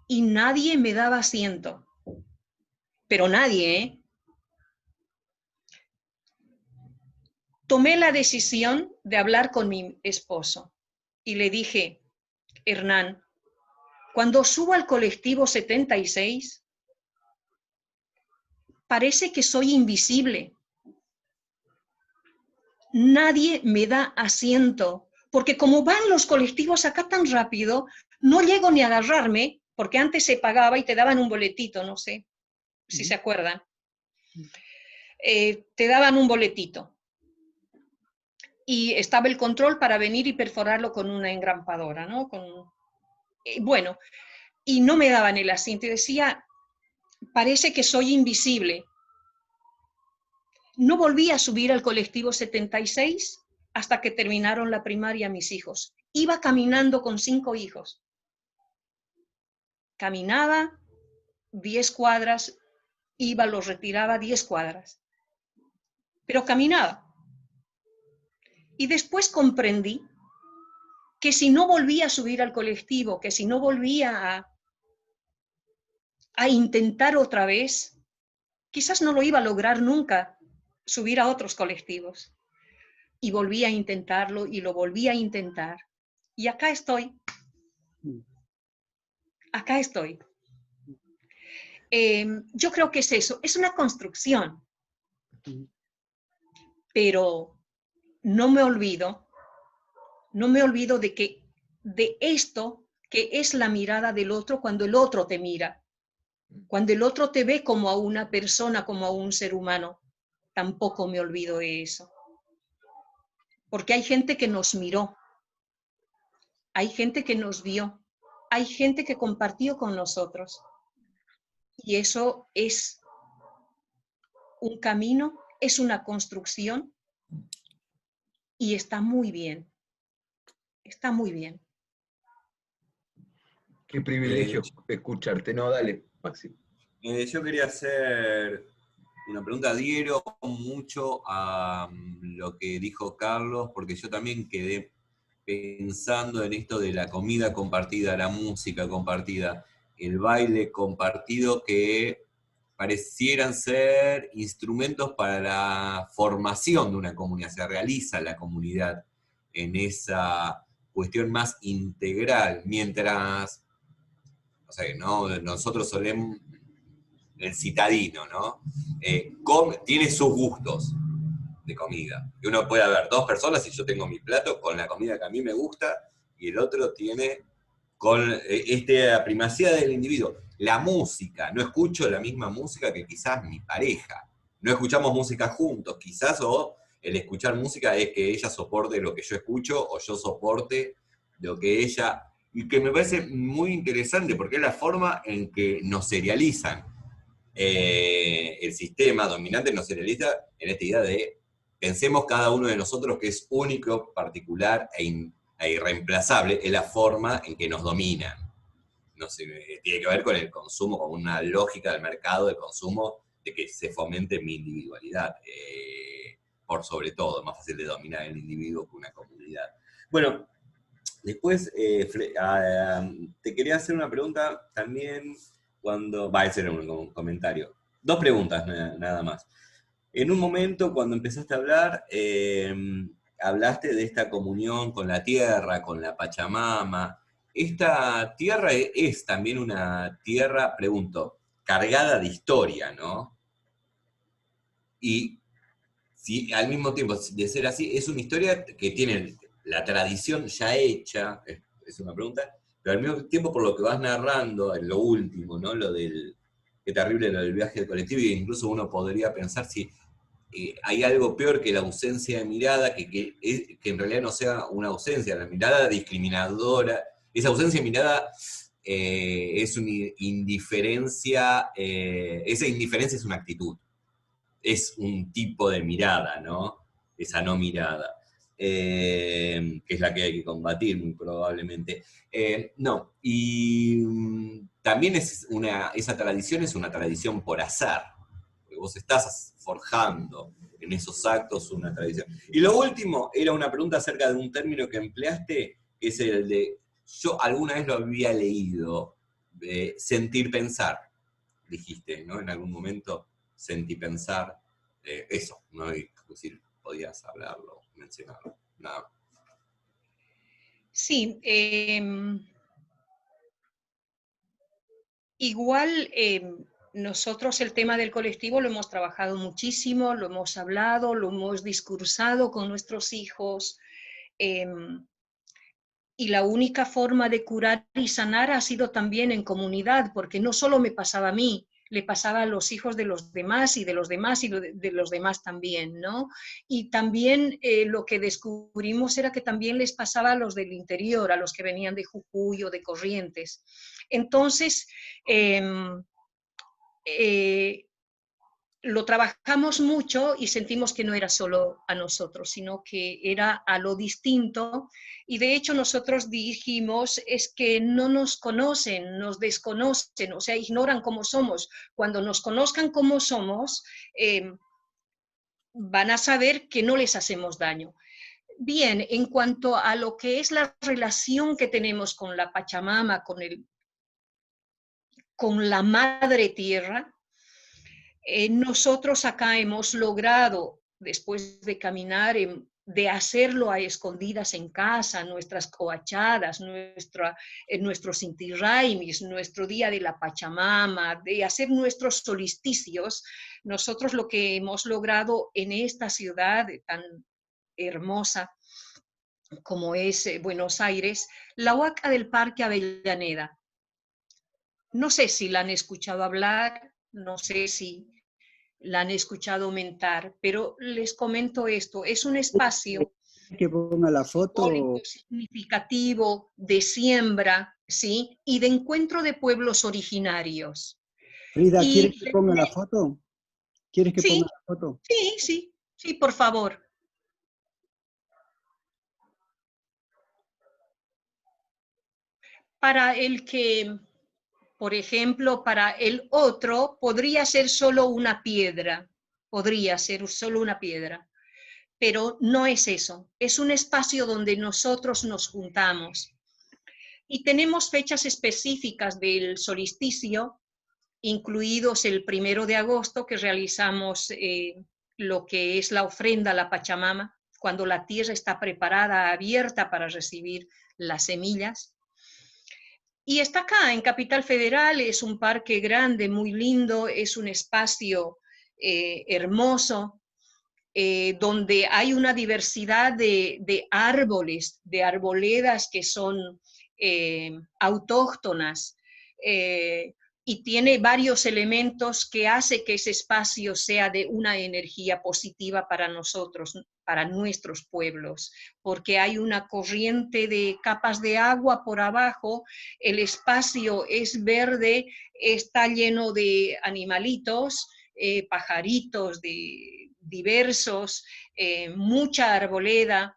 y nadie me daba asiento, pero nadie, ¿eh? Tomé la decisión de hablar con mi esposo y le dije, Hernán, cuando subo al colectivo 76, parece que soy invisible. Nadie me da asiento, porque como van los colectivos acá tan rápido, no llego ni a agarrarme, porque antes se pagaba y te daban un boletito, no sé si se acuerdan. Te daban un boletito. Y estaba el control para venir y perforarlo con una engrampadora, ¿no? Bueno, y no me daban el asiento y decía, parece que soy invisible. No volví a subir al colectivo 76 hasta que terminaron la primaria mis hijos. Iba caminando con 5 hijos. Caminaba 10 cuadras, iba, los retiraba 10 cuadras. Pero caminaba. Y después comprendí que si no volvía a subir al colectivo, que si no volvía a intentar otra vez, quizás no lo iba a lograr nunca subir a otros colectivos. Y volví a intentarlo y lo volví a intentar. Y acá estoy. Acá estoy. Yo creo que es eso, es una construcción. Pero no me olvido de esto que es la mirada del otro cuando el otro te mira. Cuando el otro te ve como a una persona, como a un ser humano, tampoco me olvido de eso. Porque hay gente que nos miró, hay gente que nos vio, hay gente que compartió con nosotros. Y eso es un camino, es una construcción y está muy bien. Está muy bien. Qué privilegio escucharte. No, dale, Maxi. Yo quería hacer una pregunta. Adhiero mucho a lo que dijo Carlos, porque yo también quedé pensando en esto de la comida compartida, la música compartida, el baile compartido, que parecieran ser instrumentos para la formación de una comunidad. Se realiza la comunidad en esa cuestión más integral, mientras, o sea, ¿no? Nosotros solemos, el citadino, ¿no? Tiene sus gustos de comida. Y uno puede haber 2 personas y yo tengo mi plato con la comida que a mí me gusta y el otro tiene con esta primacía del individuo. La música, no escucho la misma música que quizás mi pareja. No escuchamos música juntos, quizás, o el escuchar música es que ella soporte lo que yo escucho o yo soporte lo que ella... Y que me parece muy interesante porque es la forma en que nos serializan. El sistema dominante nos serializa en esta idea de pensemos cada uno de nosotros que es único, particular e irreemplazable, es la forma en que nos dominan. No sé, tiene que ver con el consumo, con una lógica del mercado de consumo, de que se fomente mi individualidad, por sobre todo, más fácil de dominar el individuo que una comunidad. Bueno, después te quería hacer una pregunta también cuando... Va a ser un comentario. 2 preguntas nada más. En un momento, cuando empezaste a hablar, hablaste de esta comunión con la tierra, con la Pachamama. Esta tierra es también una tierra, pregunto, cargada de historia, ¿no? Y si al mismo tiempo de ser así, es una historia que tiene la tradición ya hecha, es una pregunta, pero al mismo tiempo por lo que vas narrando, en lo último, ¿no? Lo del, qué terrible lo del viaje del colectivo, e incluso uno podría pensar si hay algo peor que la ausencia de mirada, que en realidad no sea una ausencia, la mirada discriminadora, esa ausencia de mirada es una indiferencia, esa indiferencia es una actitud, es un tipo de mirada, ¿no? Esa no mirada, que es la que hay que combatir muy probablemente. No, y también esa tradición es una tradición por azar, porque vos estás forjando en esos actos una tradición. Y lo último era una pregunta acerca de un término que empleaste, que es el de, yo alguna vez lo había leído, sentir pensar, dijiste, ¿no? En algún momento, sentir pensar, eso, ¿no? Y, es decir, podías hablarlo, mencionarlo, nada. Sí, igual nosotros el tema del colectivo lo hemos trabajado muchísimo, lo hemos hablado, lo hemos discursado con nuestros hijos, y la única forma de curar y sanar ha sido también en comunidad, porque no solo me pasaba a mí, le pasaba a los hijos de los demás y de los demás y de los demás también, ¿no? Y también lo que descubrimos era que también les pasaba a los del interior, a los que venían de Jujuy o de Corrientes. Entonces, lo trabajamos mucho y sentimos que no era solo a nosotros, sino que era a lo distinto. Y de hecho nosotros dijimos, es que no nos conocen, nos desconocen, o sea, ignoran cómo somos. Cuando nos conozcan cómo somos, van a saber que no les hacemos daño. Bien, en cuanto a lo que es la relación que tenemos con la Pachamama, con la Madre Tierra, nosotros acá hemos logrado, después de caminar, de hacerlo a escondidas en casa, nuestras coachadas, nuestros inti raymis, nuestro día de la Pachamama, de hacer nuestros solsticios, nosotros lo que hemos logrado en esta ciudad tan hermosa como es Buenos Aires, la Huaca del Parque Avellaneda. No sé si la han escuchado hablar, no sé si la han escuchado mentar, pero les comento esto, es un espacio que ponga la foto significativo de siembra, ¿sí? Y de encuentro de pueblos originarios. Frida, Y ¿quieres que ponga la foto? ¿Quieres que sí, ponga la foto? sí, por favor. Para el que, por ejemplo, para el otro podría ser solo una piedra, podría ser solo una piedra, pero no es eso, es un espacio donde nosotros nos juntamos. Y tenemos fechas específicas del solsticio, incluidos el 1 de agosto, que realizamos lo que es la ofrenda a la Pachamama, cuando la tierra está preparada, abierta para recibir las semillas. Y está acá, en Capital Federal, es un parque grande, muy lindo, es un espacio hermoso, donde hay una diversidad de árboles, de arboledas que son autóctonas, y tiene varios elementos que hace que ese espacio sea de una energía positiva para nosotros, para nuestros pueblos, porque hay una corriente de capas de agua por abajo, el espacio es verde, está lleno de animalitos, pajaritos diversos, mucha arboleda.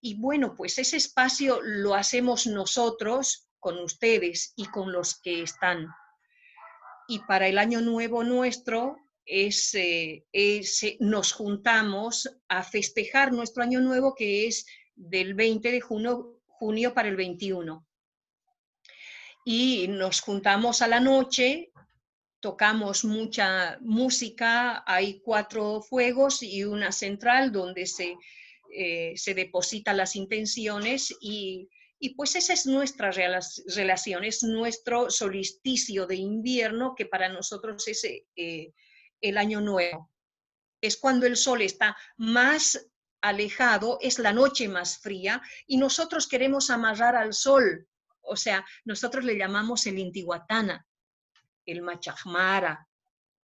Y bueno, pues ese espacio lo hacemos nosotros con ustedes y con los que están. Y para el año nuevo nuestro nos juntamos a festejar nuestro año nuevo, que es del 20 de junio para el 21. Y nos juntamos a la noche, tocamos mucha música, hay 4 fuegos y una central donde se depositan las intenciones y pues esa es nuestra relación, es nuestro solsticio de invierno, que para nosotros es el año nuevo. Es cuando el sol está más alejado, es la noche más fría y nosotros queremos amarrar al sol. O sea, nosotros le llamamos el Intihuatana, el Machajmara,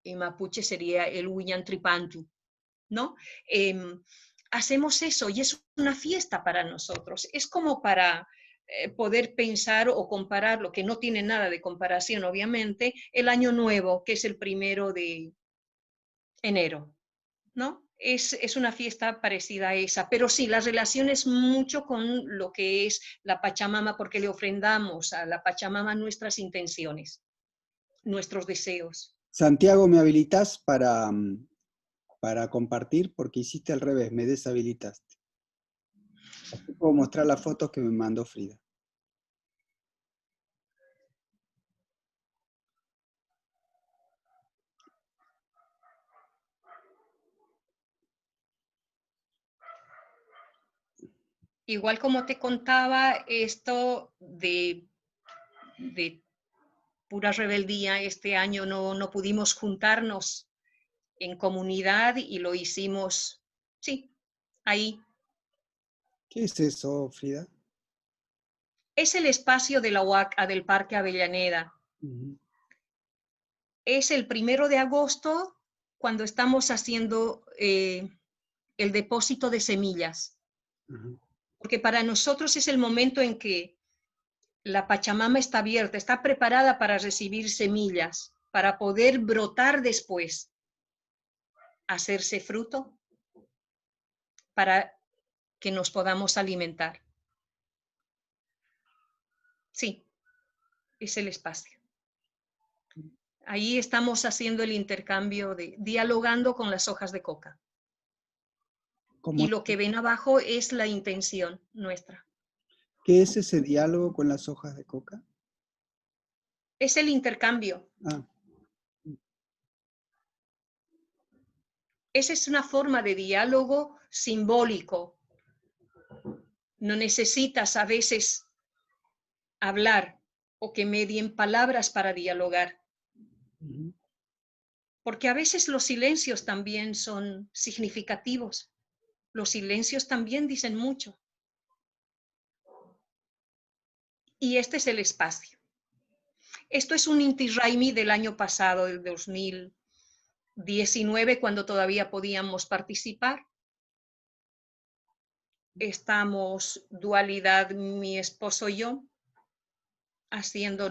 en mapuche sería el Huillantripantu, ¿no? Hacemos eso y es una fiesta para nosotros. Es como para poder pensar o comparar, lo que no tiene nada de comparación, obviamente, el Año Nuevo, que es el 1 de enero, ¿no? Es una fiesta parecida a esa, pero sí, la relación es mucho con lo que es la Pachamama, porque le ofrendamos a la Pachamama nuestras intenciones, nuestros deseos. Santiago, ¿me habilitas para compartir? Porque hiciste al revés, me deshabilitaste. Así puedo mostrar las fotos que me mandó Frida. Igual como te contaba, esto de pura rebeldía, este año no pudimos juntarnos en comunidad y lo hicimos, sí, ahí. ¿Qué es eso, Frida? Es el espacio de la UACA del Parque Avellaneda. Uh-huh. Es el 1 de agosto cuando estamos haciendo el depósito de semillas. Uh-huh. Porque para nosotros es el momento en que la Pachamama está abierta, está preparada para recibir semillas, para poder brotar después, hacerse fruto, para que nos podamos alimentar. Sí, es el espacio. Ahí estamos haciendo el intercambio, dialogando con las hojas de coca. Y lo que ven abajo es la intención nuestra. ¿Qué es ese diálogo con las hojas de coca? Es el intercambio. Ah. Esa es una forma de diálogo simbólico. No necesitas a veces hablar o que medien palabras para dialogar. Uh-huh. Porque a veces los silencios también son significativos. Los silencios también dicen mucho. Y este es el espacio. Esto es un Inti Raymi del año pasado, del 2019, cuando todavía podíamos participar. Estamos, Dualidad, mi esposo y yo, haciendo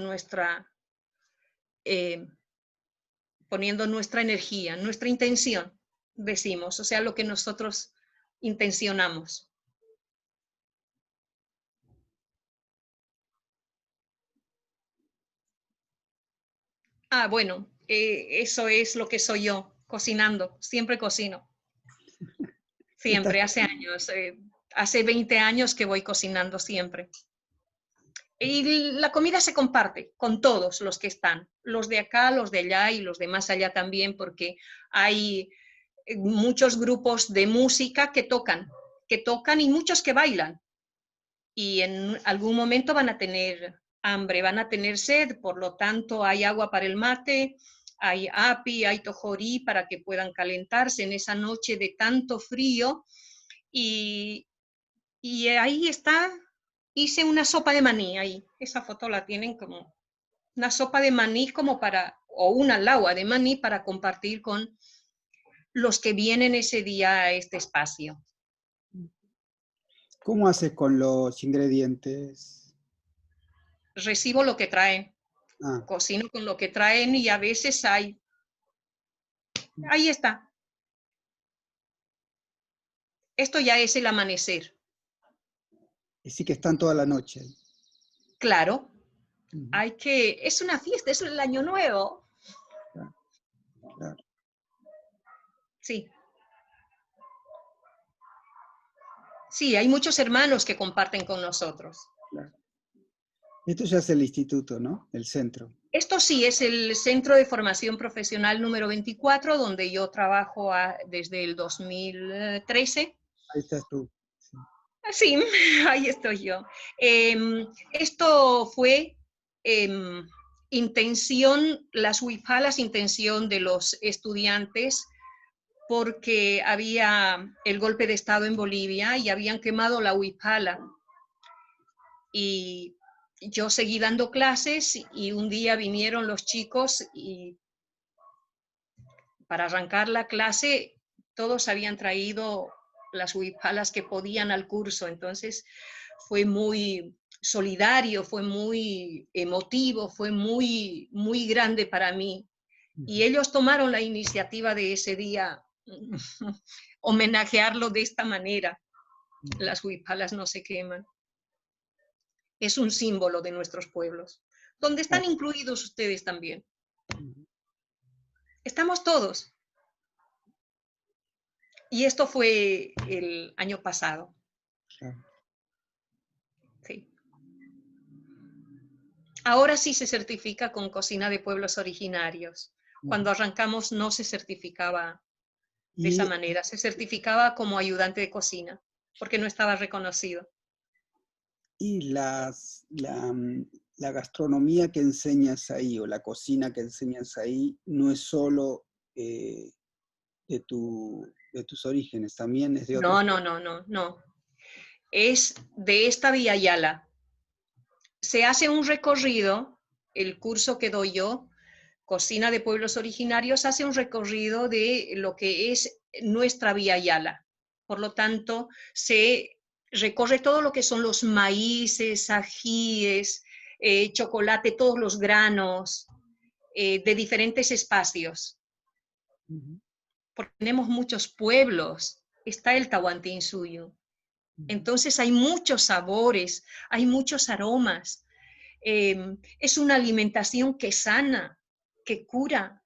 poniendo nuestra energía, nuestra intención, decimos, o sea, lo que nosotros intencionamos. Ah, bueno, eso es lo que soy yo, cocinando, siempre cocino. Siempre, hace años, hace 20 años que voy cocinando siempre. Y la comida se comparte con todos los que están, los de acá, los de allá y los de más allá también, porque hay muchos grupos de música que tocan y muchos que bailan. Y en algún momento van a tener hambre, van a tener sed, por lo tanto hay agua para el mate, hay api, hay tojorí para que puedan calentarse en esa noche de tanto frío. Y ahí está, hice una sopa de maní ahí, esa foto la tienen como una sopa de maní o una lagua de maní para compartir con los que vienen ese día a este espacio. ¿Cómo haces con los ingredientes? Recibo lo que traen, cocino con lo que traen y a veces ahí está. Esto ya es el amanecer. Y sí que están toda la noche. Claro, es una fiesta, es el Año Nuevo. Claro. Claro. Sí. Sí, hay muchos hermanos que comparten con nosotros. Claro. Esto ya es el instituto, ¿no? El centro. Esto sí es el Centro de Formación Profesional número 24, donde yo trabajo desde el 2013. Ahí estás tú. Sí, sí ahí estoy yo. Esto fue las huipalas, intención de los estudiantes, porque había el golpe de Estado en Bolivia y habían quemado la huipala. Y yo seguí dando clases y un día vinieron los chicos y para arrancar la clase todos habían traído las huipalas que podían al curso. Entonces fue muy solidario, fue muy emotivo, fue muy, muy grande para mí. Y ellos tomaron la iniciativa de ese día homenajearlo de esta manera. Las huipalas no se queman. Es un símbolo de nuestros pueblos, donde están incluidos ustedes también. Estamos todos. Y esto fue el año pasado. Sí. Ahora sí se certifica con cocina de pueblos originarios. Cuando arrancamos no se certificaba de esa manera, se certificaba como ayudante de cocina, porque no estaba reconocido. Y la gastronomía que enseñas ahí, o la cocina que enseñas ahí, no es solo de tus orígenes, también es de otros. No. Es de esta Villa Yala. Se hace un recorrido, el curso que doy yo, Cocina de Pueblos Originarios, hace un recorrido de lo que es nuestra Villa Yala. Por lo tanto, se recorre todo lo que son los maíces, ajíes, chocolate, todos los granos de diferentes espacios. Porque tenemos muchos pueblos. Está el Tahuantinsuyo. Entonces hay muchos sabores, hay muchos aromas. Es una alimentación que sana, que cura,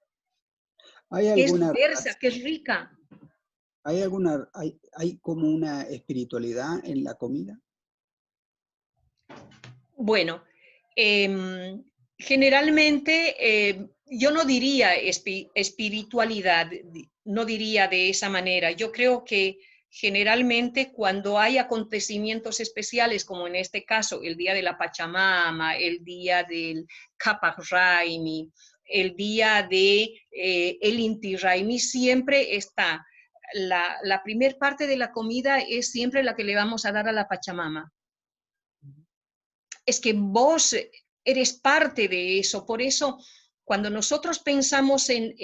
que es diversa, que es rica. ¿Hay como una espiritualidad en la comida? Bueno, generalmente yo no diría espiritualidad, no diría de esa manera. Yo creo que generalmente cuando hay acontecimientos especiales, como en este caso el Día de la Pachamama, el Día del Capac Raimi, el Día de el Inti Raimi, siempre está, la primer parte de la comida es siempre la que le vamos a dar a la Pachamama. Es que vos eres parte de eso, por eso cuando nosotros pensamos en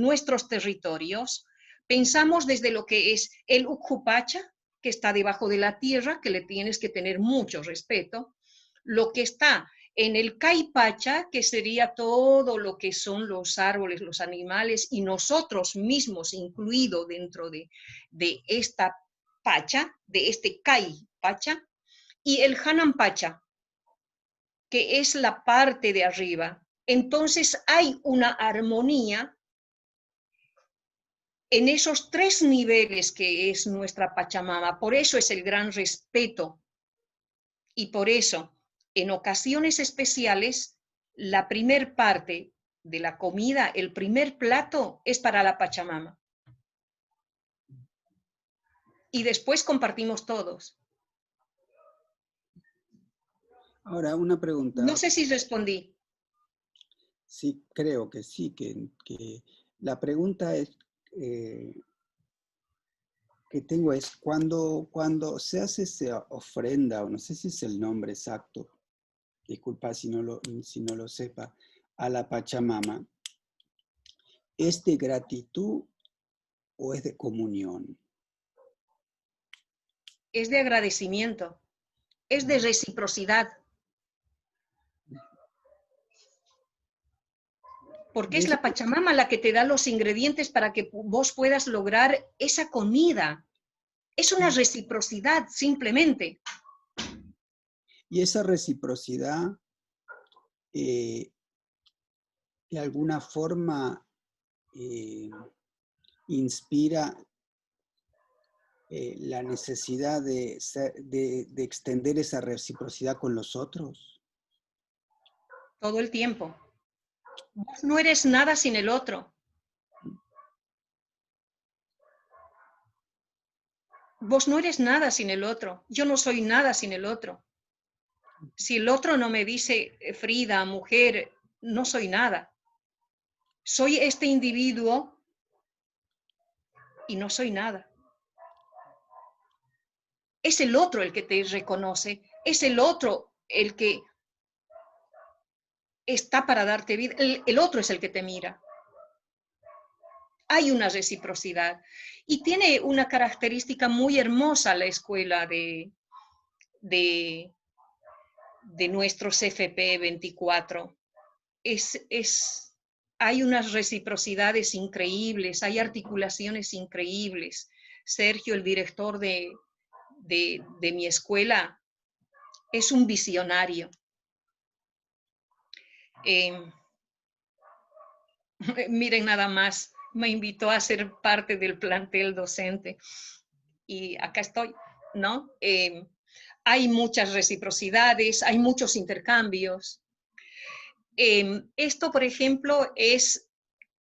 nuestros territorios, pensamos desde lo que es el Ucupacha, que está debajo de la tierra, que le tienes que tener mucho respeto, lo que está en el Caipacha, que sería todo lo que son los árboles, los animales, y nosotros mismos incluido dentro de esta pacha, de este Caipacha, y el Hanampacha, que es la parte de arriba. Entonces hay una armonía en esos tres niveles que es nuestra Pachamama. Por eso es el gran respeto. Y por eso, en ocasiones especiales, la primer parte de la comida, el primer plato, es para la Pachamama. Y después compartimos todos. Ahora, una pregunta. No sé si respondí. Sí, creo que sí, que la pregunta es, que tengo es, cuando se hace esa ofrenda, o no sé si es el nombre exacto, disculpa si no lo sepa, a la Pachamama, ¿es de gratitud o es de comunión? Es de agradecimiento, es de reciprocidad. Porque es la Pachamama la que te da los ingredientes para que vos puedas lograr esa comida. Es una reciprocidad, simplemente. Y esa reciprocidad, de alguna forma, inspira la necesidad de extender esa reciprocidad con los otros. Todo el tiempo. Vos no eres nada sin el otro. Vos no eres nada sin el otro. Yo no soy nada sin el otro. Si el otro no me dice, Frida, mujer, no soy nada. Soy este individuo y no soy nada. Es el otro el que te reconoce. Es el otro el que está para darte vida. El otro es el que te mira. Hay una reciprocidad. Y tiene una característica muy hermosa la escuela de nuestro CFP 24. Hay unas reciprocidades increíbles, hay articulaciones increíbles. Sergio, el director de mi escuela, es un visionario. Miren nada más, me invitó a ser parte del plantel docente y acá estoy, ¿no? Hay muchas reciprocidades, hay muchos intercambios. Esto, por ejemplo, es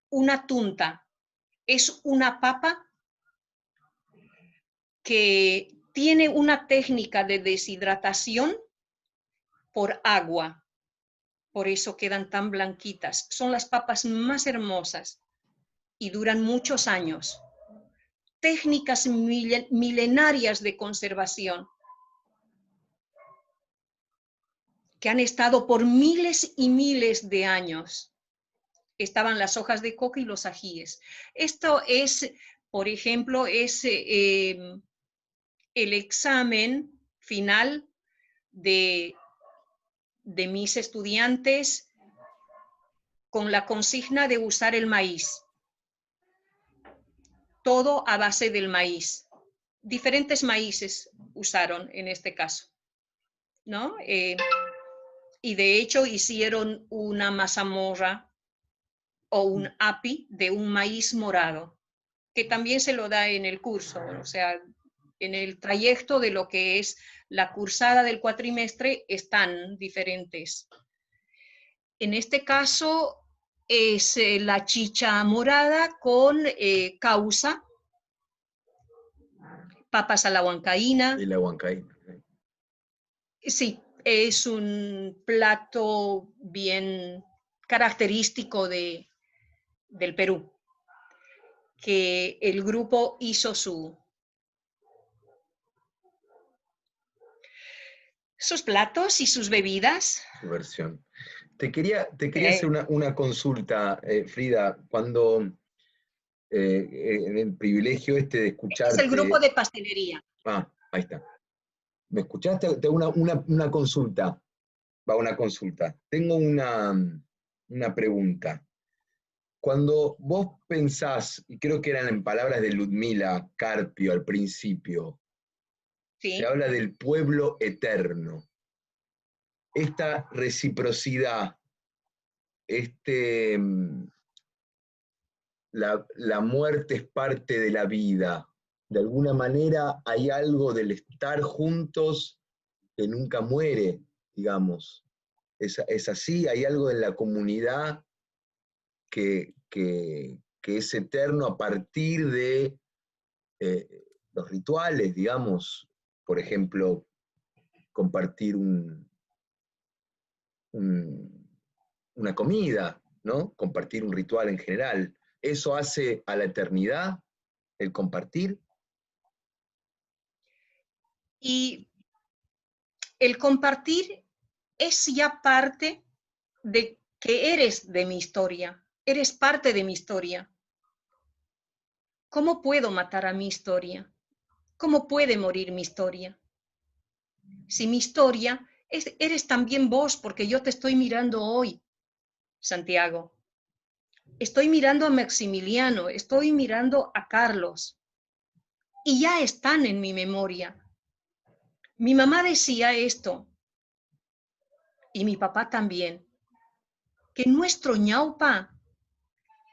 una tunta, es una papa que tiene una técnica de deshidratación por agua. Por eso quedan tan blanquitas. Son las papas más hermosas y duran muchos años. Técnicas milenarias de conservación que han estado por miles y miles de años. Estaban las hojas de coca y los ajíes. Esto es, por ejemplo, es el examen final de mis estudiantes con la consigna de usar el maíz. Todo a base del maíz. Diferentes maíces usaron en este caso, ¿no? Y de hecho hicieron una mazamorra o un api de un maíz morado, que también se lo da en el curso, o sea, en el trayecto de lo que es la cursada del cuatrimestre están diferentes. En este caso es la chicha morada con causa, papas a la huancaína. Y la huancaína. Sí, es un plato bien característico del Perú, que el grupo hizo sus platos y sus bebidas. Su versión. Te quería hacer una consulta, Frida, cuando en el privilegio de escucharte. Es el grupo de pastelería. Ah, ahí está. ¿Me escuchaste? Tengo una consulta. Va, una consulta. Tengo una pregunta. Cuando vos pensás, y creo que eran en palabras de Ludmila Carpio al principio, ¿Sí? Se habla del pueblo eterno. Esta reciprocidad, la muerte es parte de la vida. De alguna manera hay algo del estar juntos que nunca muere, digamos. Es así, hay algo en la comunidad que es eterno a partir de los rituales, digamos. Por ejemplo, compartir una comida, ¿no? Compartir un ritual en general. ¿Eso hace a la eternidad el compartir? Y el compartir es ya parte de que eres de mi historia, eres parte de mi historia. ¿Cómo puedo matar a mi historia? ¿Cómo puede morir mi historia? Si mi historia eres también vos, porque yo te estoy mirando hoy, Santiago. Estoy mirando a Maximiliano, estoy mirando a Carlos. Y ya están en mi memoria. Mi mamá decía esto, y mi papá también, que nuestro ñaupa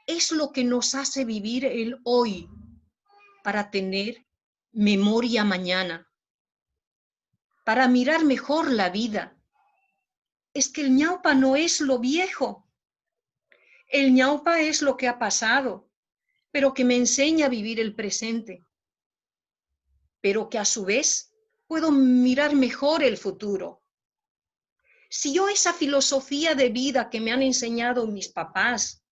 es lo que nos hace vivir el hoy para tener memoria mañana, para mirar mejor la vida. Es que el ñaupa no es lo viejo, el ñaupa es lo que ha pasado, pero que me enseña a vivir el presente, pero que a su vez puedo mirar mejor el futuro. Si yo esa filosofía de vida que me han enseñado mis papás,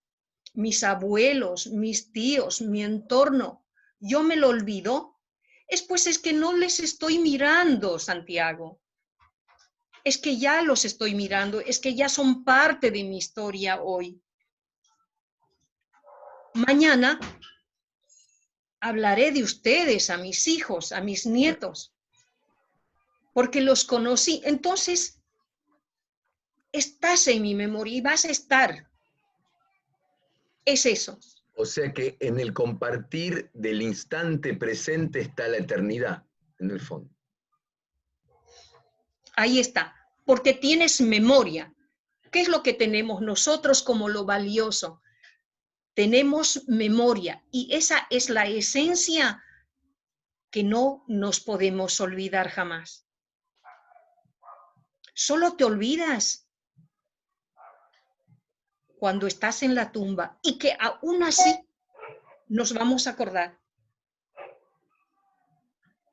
mis abuelos, mis tíos, mi entorno, yo me lo olvido, es que no les estoy mirando, Santiago. Es que ya los estoy mirando, es que ya son parte de mi historia hoy. Mañana hablaré de ustedes a mis hijos, a mis nietos, porque los conocí. Entonces, estás en mi memoria y vas a estar. Es eso. O sea que en el compartir del instante presente está la eternidad, en el fondo. Ahí está, porque tienes memoria. ¿Qué es lo que tenemos nosotros como lo valioso? Tenemos memoria y esa es la esencia que no nos podemos olvidar jamás. Solo te olvidas cuando estás en la tumba y que aún así nos vamos a acordar.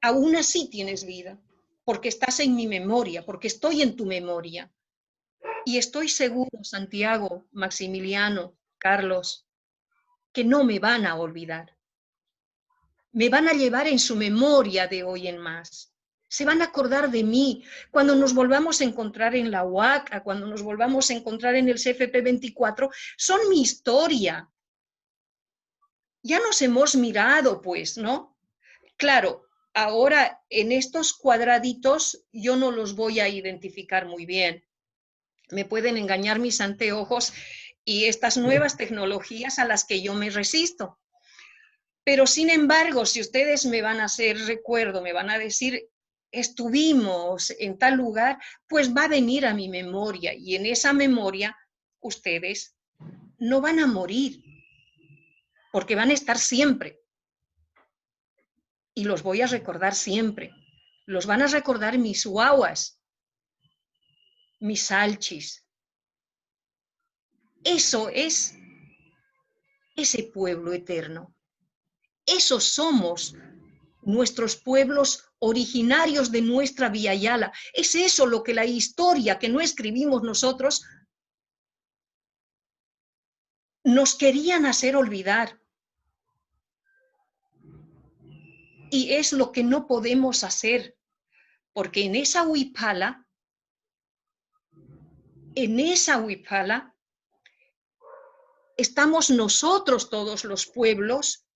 Aún así tienes vida, porque estás en mi memoria, porque estoy en tu memoria. Y estoy seguro, Santiago, Maximiliano, Carlos, que no me van a olvidar. Me van a llevar en su memoria de hoy en más. Se van a acordar de mí cuando nos volvamos a encontrar en la UAC, cuando nos volvamos a encontrar en el CFP 24, son mi historia. Ya nos hemos mirado, pues, ¿no? Claro, ahora en estos cuadraditos yo no los voy a identificar muy bien. Me pueden engañar mis anteojos y estas nuevas tecnologías a las que yo me resisto. Pero sin embargo, si ustedes me van a hacer recuerdo, me van a decir, estuvimos en tal lugar, pues va a venir a mi memoria y en esa memoria ustedes no van a morir, porque van a estar siempre. Y los voy a recordar siempre. Los van a recordar mis guaguas, mis salchis. Eso es ese pueblo eterno. Esos somos nuestros pueblos originarios de nuestra Via Yala. Es eso lo que la historia que no escribimos nosotros nos querían hacer olvidar. Y es lo que no podemos hacer, porque en esa huipala, estamos nosotros todos los pueblos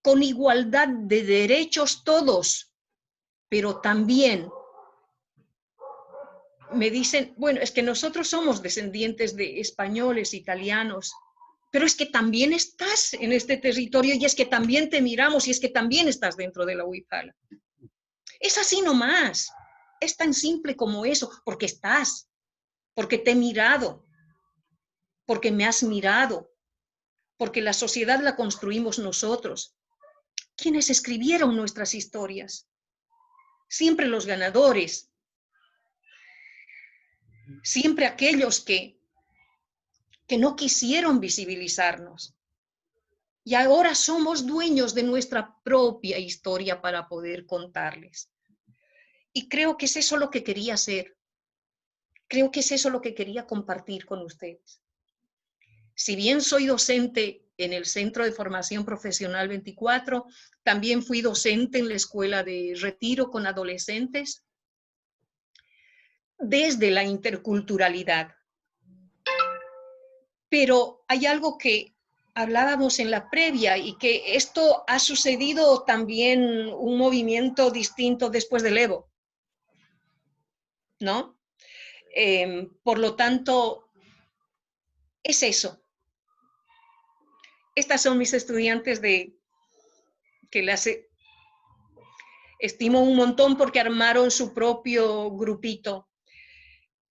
con igualdad de derechos todos, pero también me dicen, bueno, es que nosotros somos descendientes de españoles, italianos, pero es que también estás en este territorio y es que también te miramos y es que también estás dentro de la huipala. Es así nomás, es tan simple como eso, porque estás, porque te he mirado, porque me has mirado, porque la sociedad la construimos nosotros. ¿Quiénes escribieron nuestras historias? Siempre los ganadores, siempre aquellos que no quisieron visibilizarnos. Y ahora somos dueños de nuestra propia historia para poder contarles. Y creo que es eso lo que quería hacer. Creo que es eso lo que quería compartir con ustedes. Si bien soy docente en el Centro de Formación Profesional 24, también fui docente en la Escuela de Retiro con adolescentes, desde la interculturalidad. Pero hay algo que hablábamos en la previa y que esto ha sucedido también un movimiento distinto después del Evo, ¿no? Por lo tanto, es eso. Estas son mis estudiantes que las estimo un montón porque armaron su propio grupito.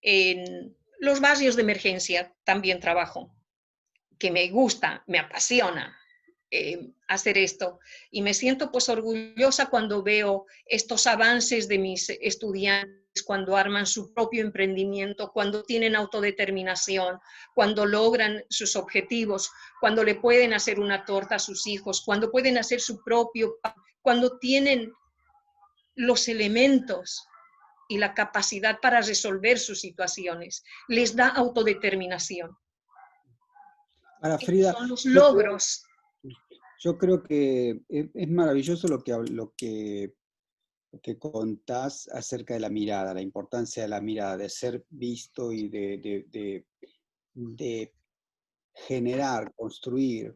En los barrios de emergencia también trabajo, que me gusta, me apasiona hacer esto. Y me siento pues orgullosa cuando veo estos avances de mis estudiantes, cuando arman su propio emprendimiento, cuando tienen autodeterminación, cuando logran sus objetivos, cuando le pueden hacer una torta a sus hijos, cuando pueden hacer su propio pan, cuando tienen los elementos y la capacidad para resolver sus situaciones. Les da autodeterminación. Ahora, Frida, son los logros. Yo creo que es maravilloso lo que contás acerca de la mirada, la importancia de la mirada, de ser visto y de generar, construir,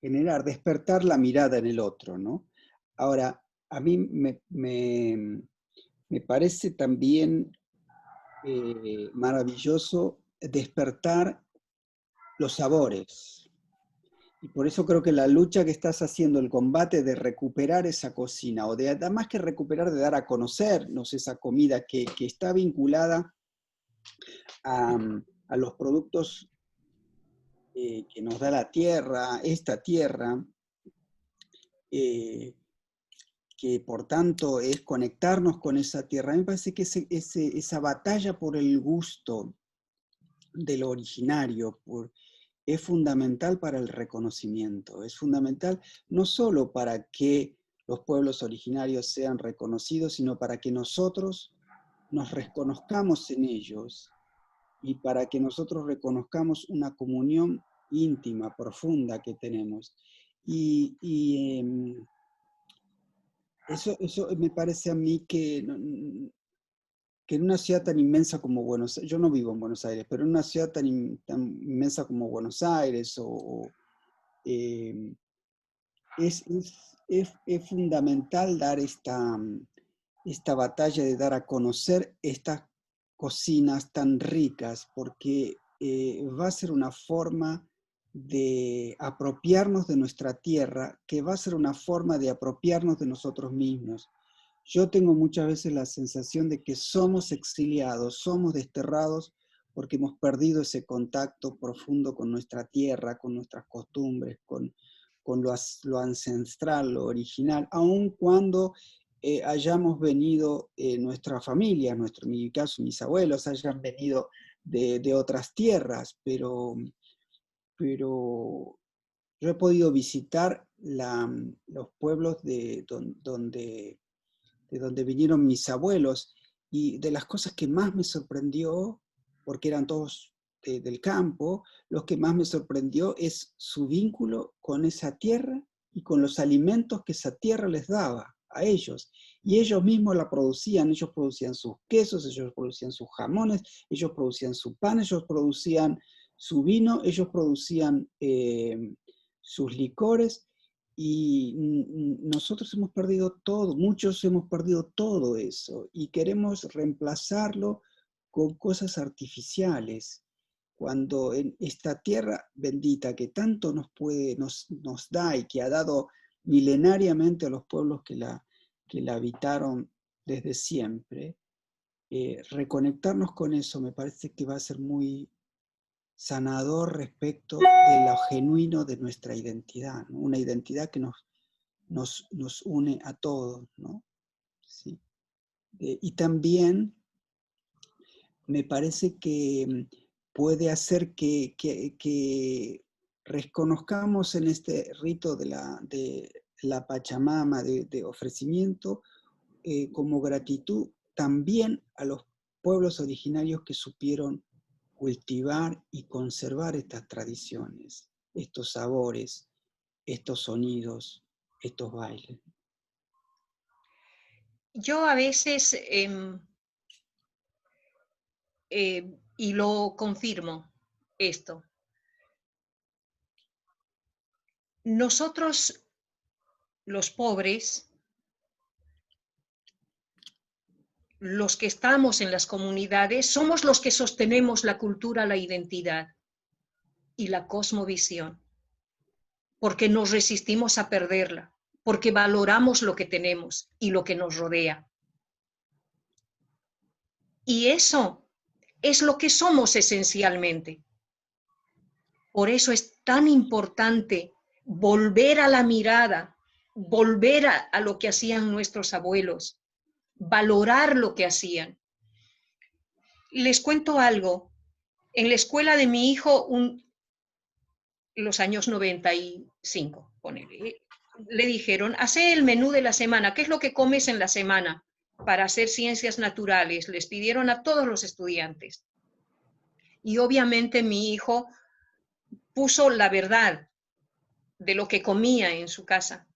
despertar la mirada en el otro, ¿no? Ahora, a mí me parece también maravilloso despertar los sabores. Y por eso creo que la lucha que estás haciendo, el combate de recuperar esa cocina, o de además que recuperar, de dar a conocernos esa comida que está vinculada a los productos que nos da la tierra, esta tierra, que por tanto es conectarnos con esa tierra. A mí me parece que esa batalla por el gusto de lo originario es fundamental para el reconocimiento, es fundamental no solo para que los pueblos originarios sean reconocidos, sino para que nosotros nos reconozcamos en ellos y para que nosotros reconozcamos una comunión íntima, profunda que tenemos. Eso me parece a mí que en una ciudad tan inmensa como Buenos Aires, yo no vivo en Buenos Aires, pero en una ciudad tan inmensa como Buenos Aires, es fundamental dar esta batalla de dar a conocer estas cocinas tan ricas, porque va a ser una forma de apropiarnos de nuestra tierra, que va a ser una forma de apropiarnos de nosotros mismos. Yo tengo muchas veces la sensación de que somos exiliados, somos desterrados, porque hemos perdido ese contacto profundo con nuestra tierra, con nuestras costumbres, con lo ancestral, lo original, aun cuando hayamos venido, nuestra familia, en mi caso mis abuelos, hayan venido de otras tierras, pero yo he podido visitar los pueblos de donde vinieron mis abuelos, y de las cosas que más me sorprendió, porque eran todos del campo, lo que más me sorprendió es su vínculo con esa tierra y con los alimentos que esa tierra les daba a ellos. Y ellos mismos la producían, ellos producían sus quesos, ellos producían sus jamones, ellos producían su pan, ellos producían su vino, ellos producían sus licores. Y nosotros hemos perdido todo, muchos hemos perdido todo eso, y queremos reemplazarlo con cosas artificiales, cuando en esta tierra bendita que tanto nos da y que ha dado milenariamente a los pueblos que la habitaron desde siempre, reconectarnos con eso me parece que va a ser muy sanador respecto de lo genuino de nuestra identidad, ¿no? Una identidad que nos une a todos, ¿no? ¿Sí? Y también me parece que puede hacer que reconozcamos en este rito de la Pachamama, de ofrecimiento, como gratitud también a los pueblos originarios que supieron cultivar y conservar estas tradiciones, estos sabores, estos sonidos, estos bailes. Yo a veces, y lo confirmo, esto, nosotros los pobres, los que estamos en las comunidades, somos los que sostenemos la cultura, la identidad y la cosmovisión, porque nos resistimos a perderla, porque valoramos lo que tenemos y lo que nos rodea. Y eso es lo que somos esencialmente. Por eso es tan importante volver a la mirada, volver a lo que hacían nuestros abuelos, valorar lo que hacían. Les cuento algo. En la escuela de mi hijo, los años 95, ponele, le dijeron, hace el menú de la semana, ¿qué es lo que comes en la semana para hacer ciencias naturales? Les pidieron a todos los estudiantes. Y obviamente mi hijo puso la verdad de lo que comía en su casa.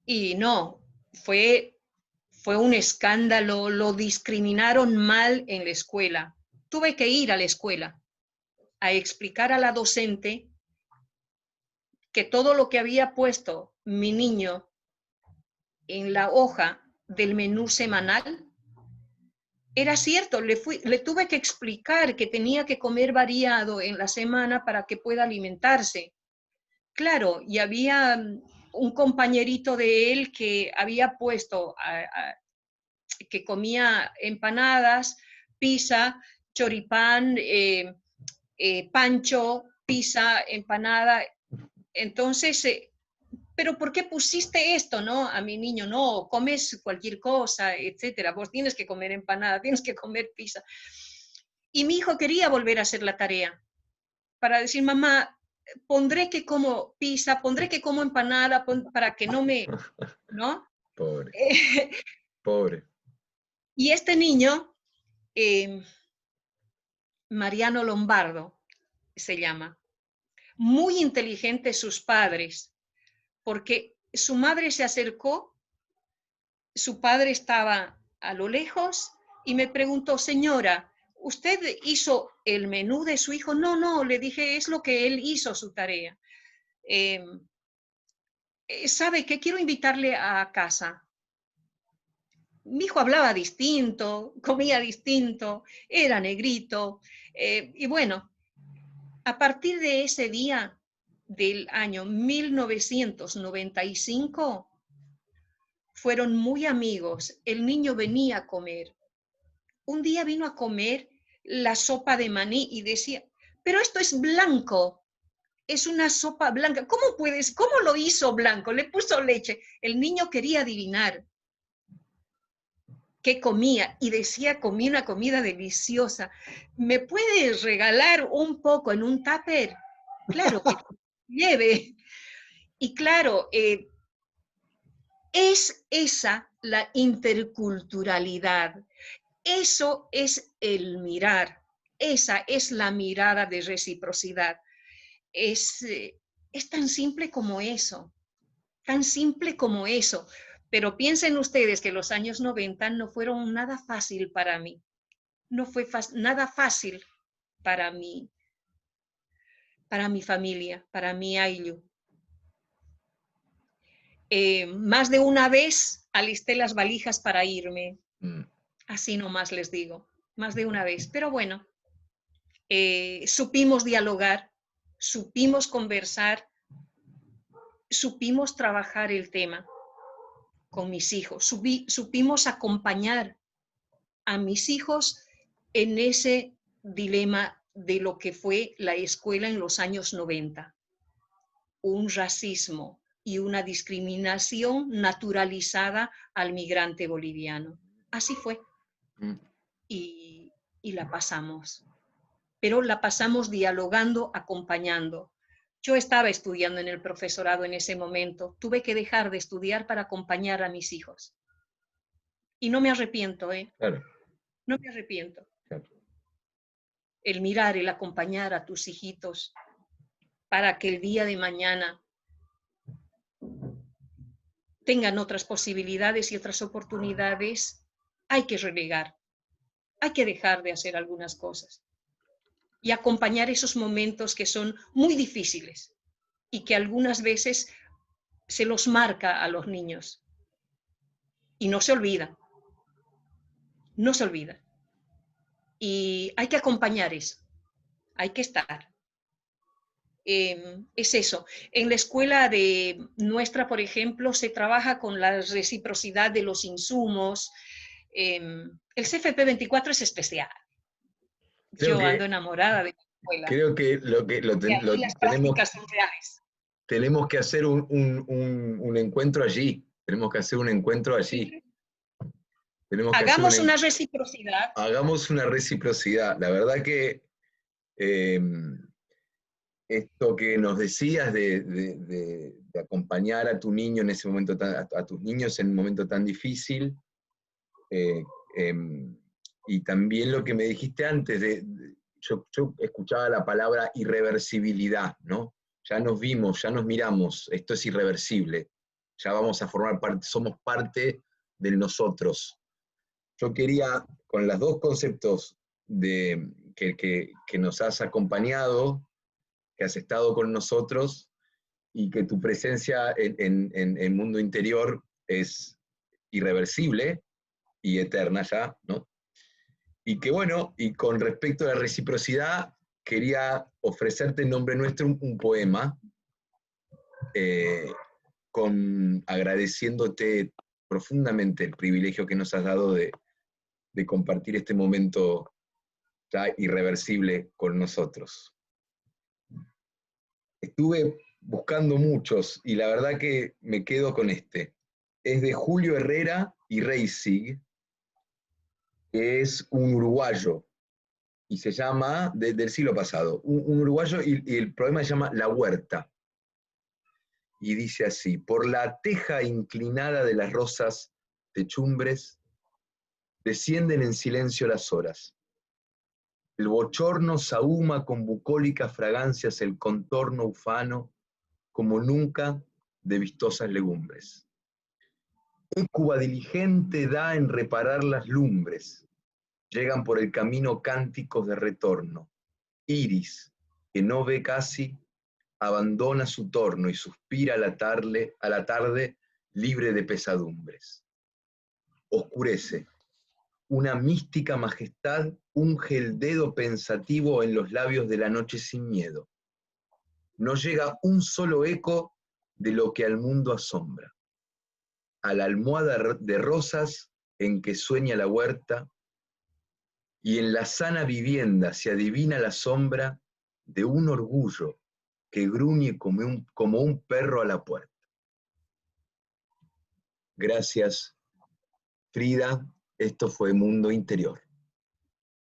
Y no, fue un escándalo, lo discriminaron mal en la escuela. Tuve que ir a la escuela a explicar a la docente que todo lo que había puesto mi niño en la hoja del menú semanal era cierto, le tuve que explicar que tenía que comer variado en la semana para que pueda alimentarse. Claro, y había un compañerito de él que había puesto, que comía empanadas, pizza, choripán, pancho, pizza, empanada. Entonces, pero ¿por qué pusiste esto, no? A mi niño, no, comes cualquier cosa, etcétera. Vos tienes que comer empanada, tienes que comer pizza. Y mi hijo quería volver a hacer la tarea para decir, mamá, pondré que como pizza, pondré que como empanada para que no me, ¿no? Pobre, pobre. Y este niño, Mariano Lombardo, se llama, muy inteligente sus padres, porque su madre se acercó, su padre estaba a lo lejos y me preguntó, señora, ¿usted hizo el menú de su hijo? No, no, le dije, es lo que él hizo su tarea. ¿Sabe qué? Quiero invitarle a casa. Mi hijo hablaba distinto, comía distinto, era negrito, y bueno, a partir de ese día del año 1995, fueron muy amigos. El niño venía a comer. Un día vino a comer la sopa de maní y decía, pero esto es blanco, es una sopa blanca. ¿Cómo lo hizo blanco? Le puso leche. El niño quería adivinar qué comía y decía, comí una comida deliciosa. ¿Me puedes regalar un poco en un tupper? Claro que lleve. Y claro, es esa la interculturalidad. Eso es el mirar. Esa es la mirada de reciprocidad. Es tan simple como eso. Tan simple como eso. Pero piensen ustedes que los años 90 no fueron nada fácil para mí. No fue nada fácil para mí, para mi familia, para mi Ayllu. Más de una vez alisté las valijas para irme. Así nomás les digo, más de una vez. Pero bueno, supimos dialogar, supimos conversar, supimos trabajar el tema con mis hijos, supimos acompañar a mis hijos en ese dilema de lo que fue la escuela en los años 90. Un racismo y una discriminación naturalizada al migrante boliviano. Así fue. Y la pasamos. Pero la pasamos dialogando, acompañando. Yo estaba estudiando en el profesorado en ese momento. Tuve que dejar de estudiar para acompañar a mis hijos. Y no me arrepiento, ¿eh? Claro. No me arrepiento. Claro. El mirar, el acompañar a tus hijitos para que el día de mañana tengan otras posibilidades y otras oportunidades, hay que relegar. Hay que dejar de hacer algunas cosas y acompañar esos momentos que son muy difíciles y que algunas veces se los marca a los niños. Y no se olvida. No se olvida. Y hay que acompañar eso. Hay que estar. Es eso. En la escuela nuestra, por ejemplo, se trabaja con la reciprocidad de los insumos. El CFP 24 es especial. Yo ando enamorada de la escuela. Creo que las prácticas son reales. Tenemos que hacer un encuentro allí. Tenemos que hacer un encuentro allí. Sí. Hagamos una reciprocidad. Hagamos una reciprocidad. La verdad que esto que nos decías de acompañar a tu niño en ese momento, a tus niños en un momento tan difícil, y también lo que me dijiste antes, yo escuchaba la palabra irreversibilidad, ¿no? Ya nos vimos, ya nos miramos, esto es irreversible, ya vamos a formar parte, somos parte del nosotros. Yo quería, con los dos conceptos que nos has acompañado, que has estado con nosotros, y que tu presencia en el mundo interior es irreversible y eterna ya, ¿no? Y que bueno, y con respecto a la reciprocidad, quería ofrecerte en nombre nuestro un poema, agradeciéndote profundamente el privilegio que nos has dado de compartir este momento ya irreversible con nosotros. Estuve buscando muchos y la verdad que me quedo con este. Es de Julio Herrera y Reisig, que es un uruguayo, y se llama, del siglo pasado, un uruguayo, y el poema se llama La Huerta. Y dice así: por la teja inclinada de las rosas techumbres, descienden en silencio las horas. El bochorno sahuma con bucólicas fragancias el contorno ufano, como nunca de vistosas legumbres. Écuba diligente da en reparar las lumbres. Llegan por el camino cánticos de retorno. Iris, que no ve casi, abandona su torno y suspira a la tarde libre de pesadumbres. Oscurece. Una mística majestad unge el dedo pensativo en los labios de la noche sin miedo. No llega un solo eco de lo que al mundo asombra. A la almohada de rosas en que sueña la huerta, y en la sana vivienda se adivina la sombra de un orgullo que gruñe como un perro a la puerta. Gracias, Frida. Esto fue Mundo Interior.